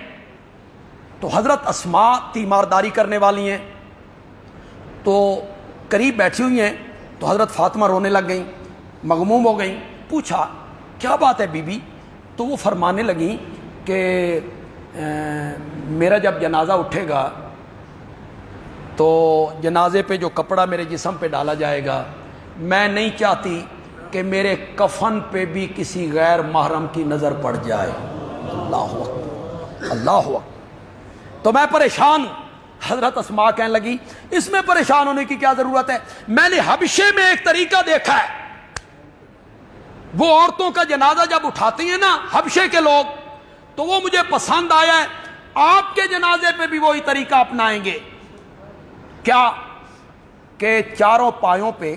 تو حضرت اسماء تیمارداری کرنے والی ہیں، تو قریب بیٹھی ہوئی ہیں، تو حضرت فاطمہ رونے لگ گئیں، مغموم ہو گئیں. پوچھا کیا بات ہے بی بی؟ تو وہ فرمانے لگیں کہ میرا جب جنازہ اٹھے گا تو جنازے پہ جو کپڑا میرے جسم پہ ڈالا جائے گا، میں نہیں چاہتی کہ میرے کفن پہ بھی کسی غیر محرم کی نظر پڑ جائے. اللہ اکبر، اللہ اکبر. تو میں پریشان ہوں. حضرت اسماء کہنے لگی اس میں پریشان ہونے کی کیا ضرورت ہے، میں نے حبشے میں ایک طریقہ دیکھا ہے، وہ عورتوں کا جنازہ جب اٹھاتی ہیں نا حبشے کے لوگ، تو وہ مجھے پسند آیا ہے، آپ کے جنازے پہ بھی وہی طریقہ اپنائیں گے. کیا کہ چاروں پایوں پہ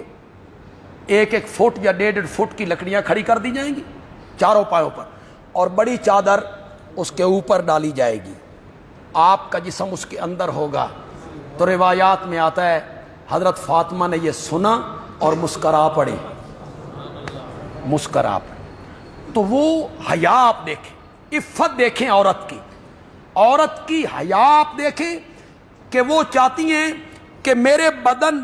ایک ایک فٹ یا 1.5 فٹ کی لکڑیاں کھڑی کر دی جائیں گی چاروں پایوں پر، اور بڑی چادر اس کے اوپر ڈالی جائے گی، آپ کا جسم اس کے اندر ہوگا. تو روایات میں آتا ہے حضرت فاطمہ نے یہ سنا اور مسکرا پڑی، مسکرا پڑی. تو وہ حیا آپ دیکھیں، عفت دیکھیں عورت کی حیا آپ دیکھیں کہ وہ چاہتی ہیں کہ میرے بدن،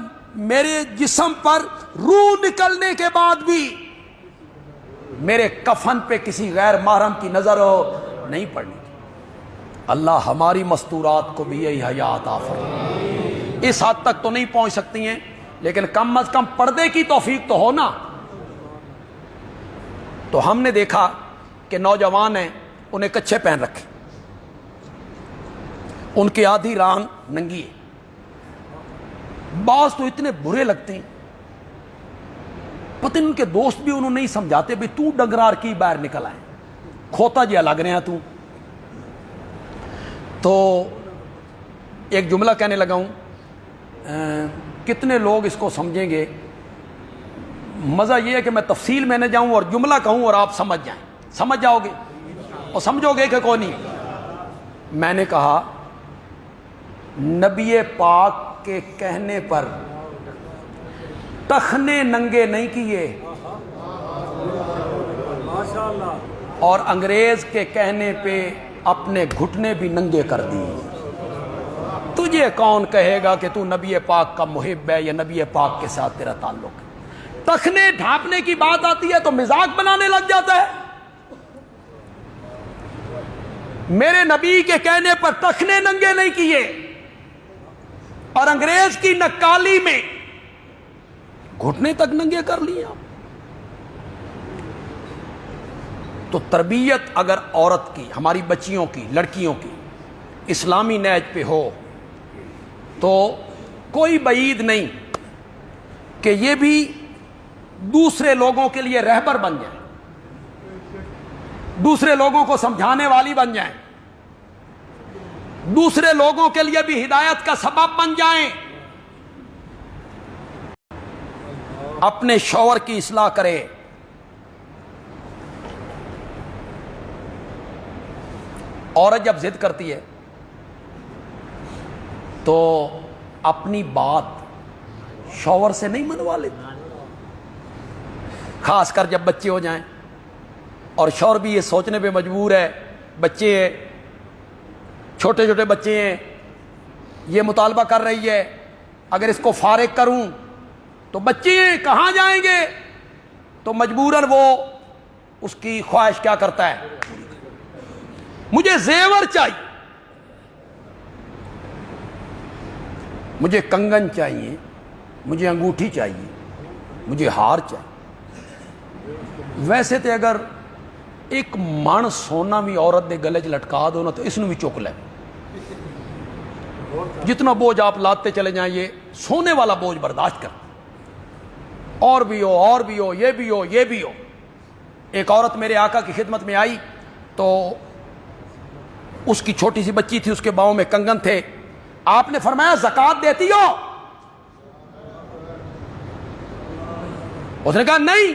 میرے جسم پر روح نکلنے کے بعد بھی میرے کفن پہ کسی غیر محرم کی نظر نہیں پڑنی. اللہ ہماری مستورات کو بھی یہی حیا عطا فرمائے. اس حد تک تو نہیں پہنچ سکتی ہیں لیکن کم از کم پردے کی توفیق تو ہو نا. تو ہم نے دیکھا کہ نوجوان ہیں، انہیں کچھے پہن رکھے، ان کی آدھی ران ننگی ہے. بعض تو اتنے برے لگتے ہیں، پتہ ان کے دوست بھی انہوں نہیں سمجھاتے بھی تو ڈنگرار کی باہر نکل آئے، کھوتا جیا لگ رہے ہیں تو. تو ایک جملہ کہنے لگا ہوں، کتنے لوگ اس کو سمجھیں گے. مزہ یہ ہے کہ میں تفصیل میں نہ جاؤں اور جملہ کہوں اور آپ سمجھ جائیں، سمجھ جاؤ گے اور سمجھو گے کہ کوئی نہیں. میں نے کہا نبی پاک کے کہنے پر ٹخنے ننگے نہیں کیے اور انگریز کے کہنے پہ اپنے گھٹنے بھی ننگے کر دیے. تجھے کون کہے گا کہ تو نبی پاک کا محب ہے یا نبی پاک کے ساتھ تیرا تعلق ہے؟ ٹخنے ڈھانپنے کی بات آتی ہے تو مذاق بنانے لگ جاتا ہے. میرے نبی کے کہنے پر ٹخنے ننگے نہیں کیے اور انگریز کی نکالی میں گھٹنے تک ننگے کر لیے. تو تربیت اگر عورت کی، ہماری بچیوں کی، لڑکیوں کی اسلامی نہج پہ ہو تو کوئی بعید نہیں کہ یہ بھی دوسرے لوگوں کے لیے رہبر بن جائیں، دوسرے لوگوں کو سمجھانے والی بن جائیں، دوسرے لوگوں کے لیے بھی ہدایت کا سبب بن جائیں، اپنے شوہر کی اصلاح کرے. عورت جب ضد کرتی ہے تو اپنی بات شوہر سے نہیں منوا لیتی، خاص کر جب بچے ہو جائیں اور شوہر بھی یہ سوچنے پہ مجبور ہے بچے ہیں، چھوٹے چھوٹے بچے ہیں، یہ مطالبہ کر رہی ہے اگر اس کو فارغ کروں تو بچے کہاں جائیں گے، تو مجبوراً وہ اس کی خواہش کیا کرتا ہے، مجھے زیور چاہیے، مجھے کنگن چاہیے، مجھے انگوٹھی چاہیے، مجھے ہار چاہیے. ویسے تو اگر ایک من سونا بھی عورت نے گلے چ لٹکا دو نا تو اس نے بھی چک لے. جتنا بوجھ آپ لاتے چلے جائیں یہ سونے والا بوجھ برداشت کر، اور بھی ہو اور بھی ہو، یہ بھی ہو یہ بھی ہو. ایک عورت میرے آقا کی خدمت میں آئی تو اس کی چھوٹی سی بچی تھی، اس کے باؤں میں کنگن تھے. آپ نے فرمایا زکوٰۃ دیتی ہو؟ اس نے کہا نہیں.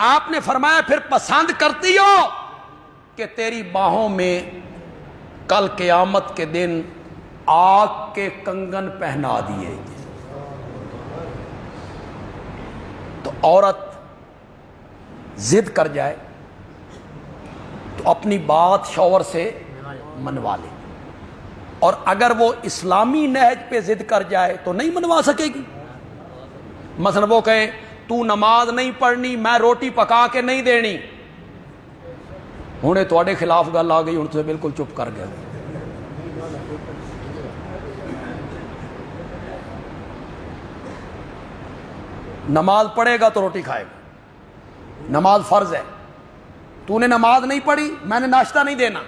آپ نے فرمایا پھر پسند کرتی ہو کہ تیری باہوں میں کل قیامت کے دن آگ کے کنگن پہنا دیے. تو عورت ضد کر جائے تو اپنی بات شوہر سے منوا لے. اور اگر وہ اسلامی نہج پہ ضد کر جائے تو نہیں منوا سکے گی. مثلا وہ کہے تو نماز نہیں پڑھنی، میں روٹی پکا کے نہیں دینی، ہوں تھوڑے خلاف گل آ گئی، ہوں تو بالکل چپ کر گئے. نماز پڑھے گا تو روٹی کھائے گا، نماز فرض ہے. تو نے نماز نہیں پڑھی، میں نے ناشتہ نہیں دینا.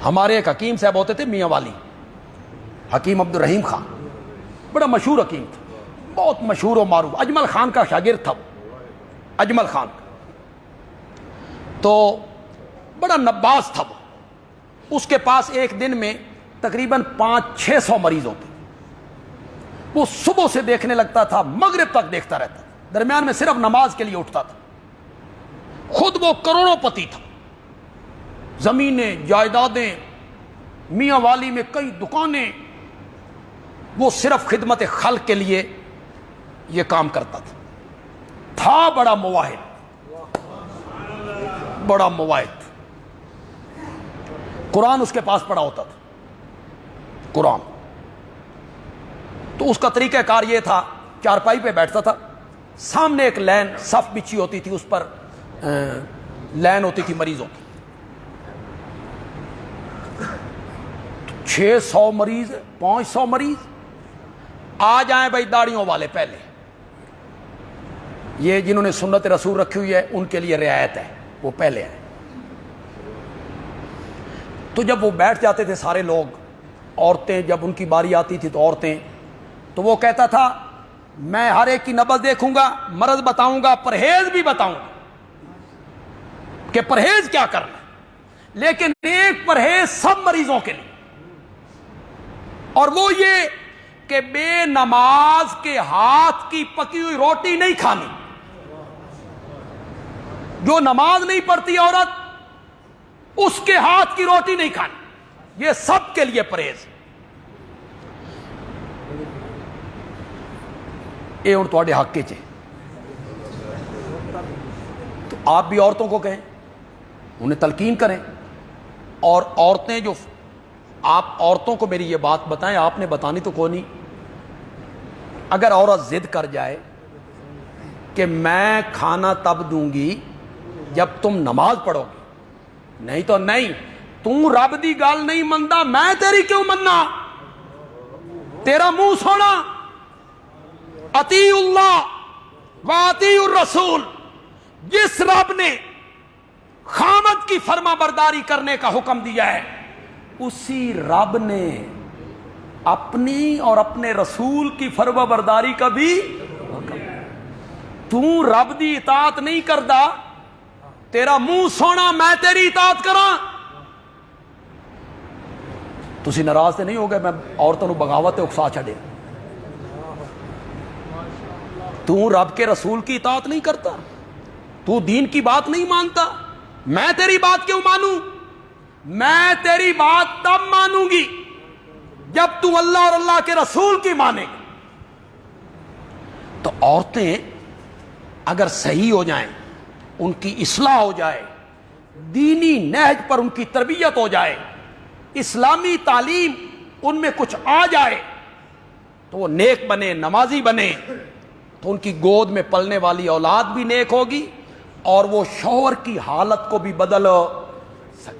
ہمارے ایک حکیم صاحب ہوتے تھے میاں والی، حکیم عبد الرحیم خان، بڑا مشہور حکیم تھا، بہت مشہور و معروف. اجمل خان کا شاگرد تھا، اجمل خان تو بڑا نباز تھا. اس کے پاس ایک دن میں تقریباً 500-600 مریض ہوتے. وہ صبح سے دیکھنے لگتا تھا، مغرب تک دیکھتا رہتا، درمیان میں صرف نماز کے لیے اٹھتا تھا. خود وہ کروڑوں پتی تھا، زمینیں، جائیدادیں، میاں والی میں کئی دکانیں. وہ صرف خدمت خلق کے لیے یہ کام کرتا تھا بڑا مواحد، بڑا مواحد. قرآن اس کے پاس پڑا ہوتا تھا، قرآن. تو اس کا طریقہ کار یہ تھا، چارپائی پہ بیٹھتا تھا، سامنے ایک لین صف بچھی ہوتی تھی، اس پر لین ہوتی تھی مریضوں کی. 600 مریض، 500 مریض آ جائیں بھائی داڑھیوں والے پہلے. یہ جنہوں نے سنت رسول رکھی ہوئی ہے ان کے لیے رعایت ہے، وہ پہلے ہیں. تو جب وہ بیٹھ جاتے تھے سارے لوگ، عورتیں جب ان کی باری آتی تھی تو عورتیں، تو وہ کہتا تھا میں ہر ایک کی نبض دیکھوں گا، مرض بتاؤں گا، پرہیز بھی بتاؤں گا کہ پرہیز کیا کرنا، لیکن ایک پرہیز سب مریضوں کے لیے، اور وہ یہ کہ بے نماز کے ہاتھ کی پکی ہوئی روٹی نہیں کھانی. جو نماز نہیں پڑھتی عورت، اس کے ہاتھ کی روٹی نہیں کھانی. یہ سب کے لیے پرہیز. اے ہوں تواڈے حق کے تو آپ بھی عورتوں کو کہیں، انہیں تلقین کریں. اور عورتیں جو، آپ عورتوں کو میری یہ بات بتائیں، آپ نے بتانی تو کوئی نہیں. اگر عورت ضد کر جائے کہ میں کھانا تب دوں گی جب تم نماز پڑھو گی، نہیں تو نہیں. تم رب دی گل نہیں مندا، میں تیری کیوں مننا؟ تیرا منہ سونا. اطیع اللہ و اطیع الرسول. جس رب نے خامد کی فرما برداری کرنے کا حکم دیا ہے، اسی رب نے اپنی اور اپنے رسول کی فرما برداری کا بھی حکم. تو رب دی اطاعت نہیں کردا، تیرا منہ سونا میں تیری اطاعت کراں. تسی ناراض تے نہیں ہو گئے میں عورتوں نو بغاوت اکسا چھڈے؟ تو رب کے رسول کی اطاعت نہیں کرتا، تو دین کی بات نہیں مانتا، میں تیری بات کیوں مانوں؟ میں تیری بات تب مانوں گی جب تو اللہ اور اللہ کے رسول کی مانے گی. تو عورتیں اگر صحیح ہو جائیں، ان کی اصلاح ہو جائے، دینی نہج پر ان کی تربیت ہو جائے، اسلامی تعلیم ان میں کچھ آ جائے، تو وہ نیک بنے، نمازی بنے، تو ان کی گود میں پلنے والی اولاد بھی نیک ہوگی اور وہ شوہر کی حالت کو بھی بدل سکتی.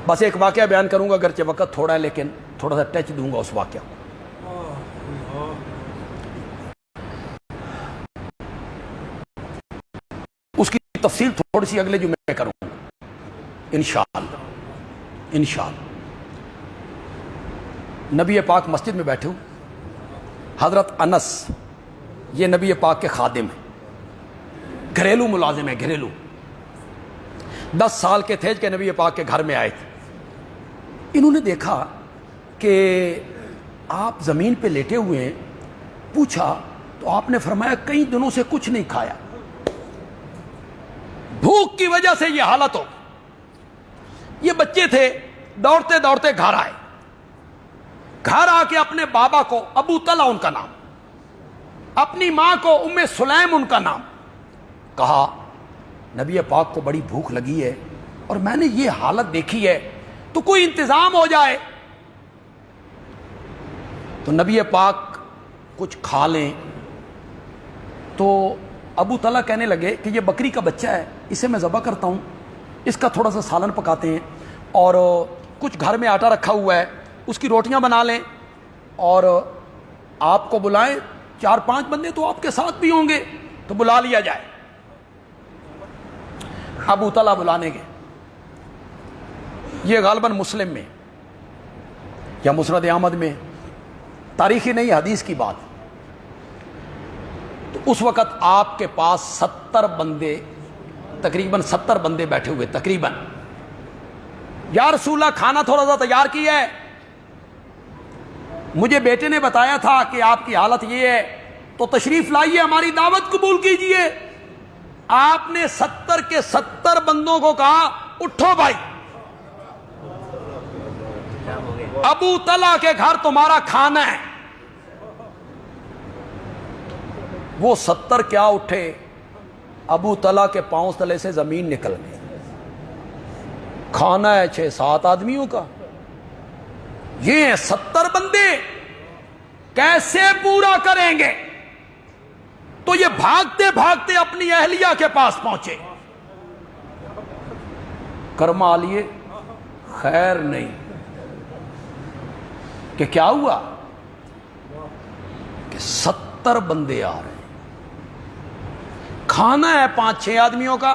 بس ایک واقعہ بیان کروں گا، اگرچہ وقت تھوڑا ہے لیکن تھوڑا سا ٹچ دوں گا اس واقعہ کو. اس کی تفصیل تھوڑی سی اگلے جمعے میں کروں گا انشاءاللہ. نبی پاک مسجد میں بیٹھے ہوں، حضرت انس یہ نبی پاک کے خادم ہیں، گھریلو ملازم ہیں، گھریلو. 10 سال کے تھے کہ نبی پاک کے گھر میں آئے تھے. انہوں نے دیکھا کہ آپ زمین پہ لیٹے ہوئے ہیں. پوچھا تو آپ نے فرمایا کئی دنوں سے کچھ نہیں کھایا، بھوک کی وجہ سے یہ حالت ہو. یہ بچے تھے، دوڑتے دوڑتے گھر آئے. گھر آ کے اپنے بابا کو، ابو طلحہ ان کا نام، اپنی ماں کو ام سلیم ان کا نام، کہا نبی پاک کو بڑی بھوک لگی ہے، اور میں نے یہ حالت دیکھی ہے تو کوئی انتظام ہو جائے. تو نبی پاک کچھ کھا لیں. تو ابو طلحہ کہنے لگے کہ یہ بکری کا بچہ ہے, اسے میں ذبح کرتا ہوں, اس کا تھوڑا سا سالن پکاتے ہیں, اور کچھ گھر میں آٹا رکھا ہوا ہے, اس کی روٹیاں بنا لیں, اور آپ کو بلائیں, 4-5 بندے تو آپ کے ساتھ بھی ہوں گے, تو بلا لیا جائے. ابو طلحہ بلانے گئے. یہ غالباً مسلم میں یا مسند احمد میں, تاریخی نہیں, حدیث کی بات. تو اس وقت آپ کے پاس 70 بندے, تقریباً 70 بندے بیٹھے ہوئے تقریباً. یا رسول اللہ کھانا تھوڑا سا تیار کیا ہے, مجھے بیٹے نے بتایا تھا کہ آپ کی حالت یہ ہے, تو تشریف لائیے, ہماری دعوت قبول کیجئے. آپ نے 70 کے 70 بندوں کو کہا اٹھو بھائی, ابو طلحہ کے گھر تمہارا کھانا ہے. وہ 70 کیا اٹھے, ابو طلحہ کے پاؤں تلے سے زمین نکل گئی. کھانا ہے 6-7 آدمیوں کا, یہ 70 بندے کیسے پورا کریں گے؟ تو یہ بھاگتے بھاگتے اپنی اہلیہ کے پاس پہنچے. کرما لیے, خیر نہیں. کہ کیا ہوا کہ 70 بندے آ رہے ہیں, کھانا ہے 5-6 آدمیوں کا,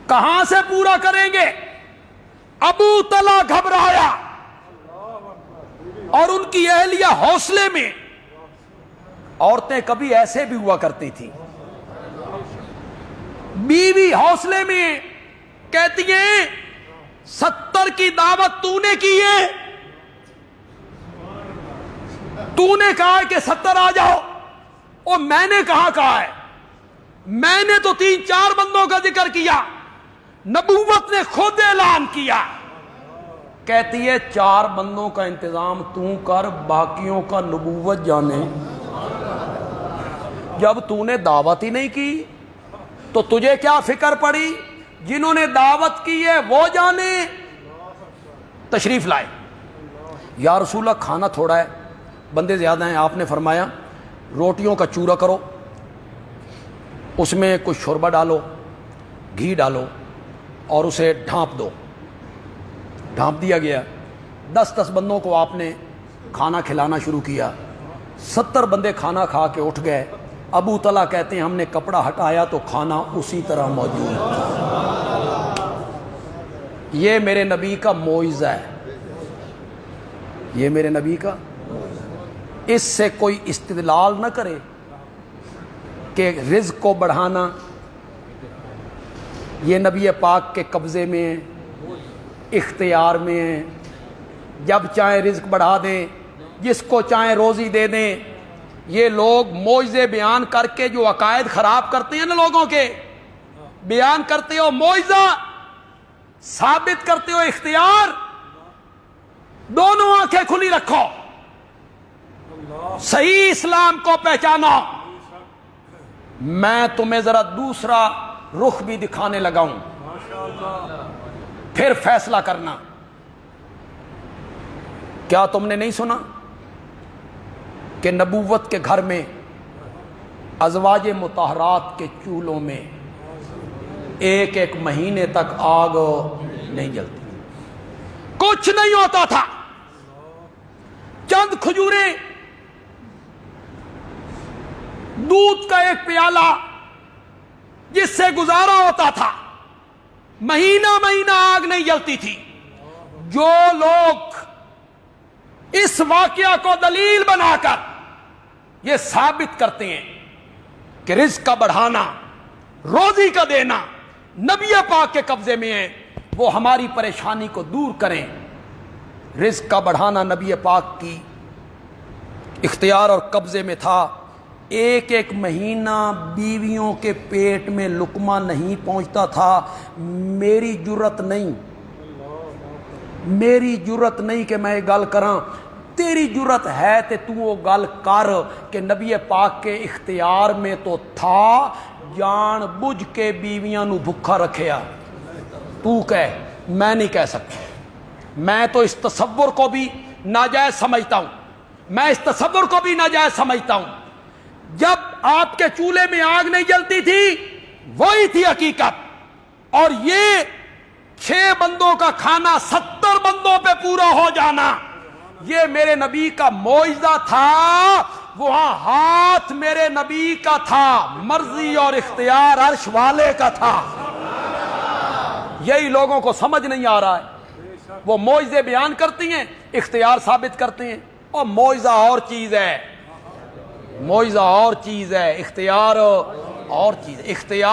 کہاں سے پورا کریں گے؟ ابو طلحہ گھبرایا, اور ان کی اہلیہ حوصلے میں. عورتیں کبھی ایسے بھی ہوا کرتی تھی, بیوی حوصلے میں کہتی ہیں 70 کی دعوت تو نے کی ہے, تو نے کہا ہے کہ 70 آ جاؤ, اور میں نے کہا ہے, میں نے تو 3-4 بندوں کا ذکر کیا, نبوت نے خود اعلان کیا. کہتی ہے 4 بندوں کا انتظام تو کر, باقیوں کا نبوت جانے. جب تو نے دعوت ہی نہیں کی تو تجھے کیا فکر پڑی؟ جنہوں نے دعوت کی ہے وہ جانے. تشریف لائے. یا رسول اللہ کھانا تھوڑا ہے, بندے زیادہ ہیں. آپ نے فرمایا روٹیوں کا چورا کرو, اس میں کچھ شوربہ ڈالو, گھی ڈالو, اور اسے ڈھانپ دو. ڈھانپ دیا گیا. 10 بندوں کو آپ نے کھانا کھلانا شروع کیا. 70 بندے کھانا کھا کے اٹھ گئے. ابو طلحہ کہتے ہیں ہم نے کپڑا ہٹایا تو کھانا اسی طرح موجود تھا. یہ میرے نبی کا معجزہ ہے, یہ میرے نبی کا. اس سے کوئی استدلال نہ کرے کہ رزق کو بڑھانا یہ نبی پاک کے قبضے میں, اختیار میں, جب چاہیں رزق بڑھا دیں, جس کو چاہیں روزی دے دیں. یہ لوگ معجزے بیان کر کے جو عقائد خراب کرتے ہیں نا لوگوں کے, بیان کرتے ہو معجزہ, ثابت کرتے ہو اختیار. دونوں آنکھیں کھلی رکھو, صحیح اسلام کو پہچانو. میں تمہیں ذرا دوسرا رخ بھی دکھانے لگا ہوں, پھر فیصلہ کرنا. کیا تم نے نہیں سنا کہ نبوت کے گھر میں ازواج مطہرات کے چولہوں میں 1 مہینے تک آگ نہیں جلتی, کچھ نہیں ہوتا تھا. چند کھجوریں, دودھ کا 1 پیالہ جس سے گزارا ہوتا تھا, مہینہ آگ نہیں جلتی تھی. جو لوگ اس واقعہ کو دلیل بنا کر یہ ثابت کرتے ہیں کہ رزق کا بڑھانا, روزی کا دینا نبی پاک کے قبضے میں ہے, وہ ہماری پریشانی کو دور کریں. رزق کا بڑھانا نبی پاک کی اختیار اور قبضے میں تھا. 1 مہینہ بیویوں کے پیٹ میں لقمہ نہیں پہنچتا تھا. میری جرت نہیں کہ میں گل کراں, تیری جرت ہے تے تو وہ گل کر کہ نبی پاک کے اختیار میں تو تھا, جان بوجھ کے بیویاں نو بھکھا رکھیا. تو کہہ، میں نہیں کہہ سکتا. میں تو اس تصور کو بھی ناجائز سمجھتا ہوں، میں اس تصور کو بھی ناجائز سمجھتا ہوں. جب آپ کے چولہے میں آگ نہیں جلتی تھی وہی تھی حقیقت، اور یہ 6 بندوں کا کھانا 70 بندوں پہ پورا ہو جانا یہ میرے نبی کا معجزہ تھا. وہاں ہاتھ میرے نبی کا تھا، مرضی اور اختیار عرش والے کا تھا. یہی لوگوں کو سمجھ نہیں آ رہا ہے. وہ معجزے بیان کرتی ہیں، اختیار ثابت کرتے ہیں. اور معجزہ اور چیز ہے، معجزہ اور چیز ہے، اختیار اور چیز. اختیار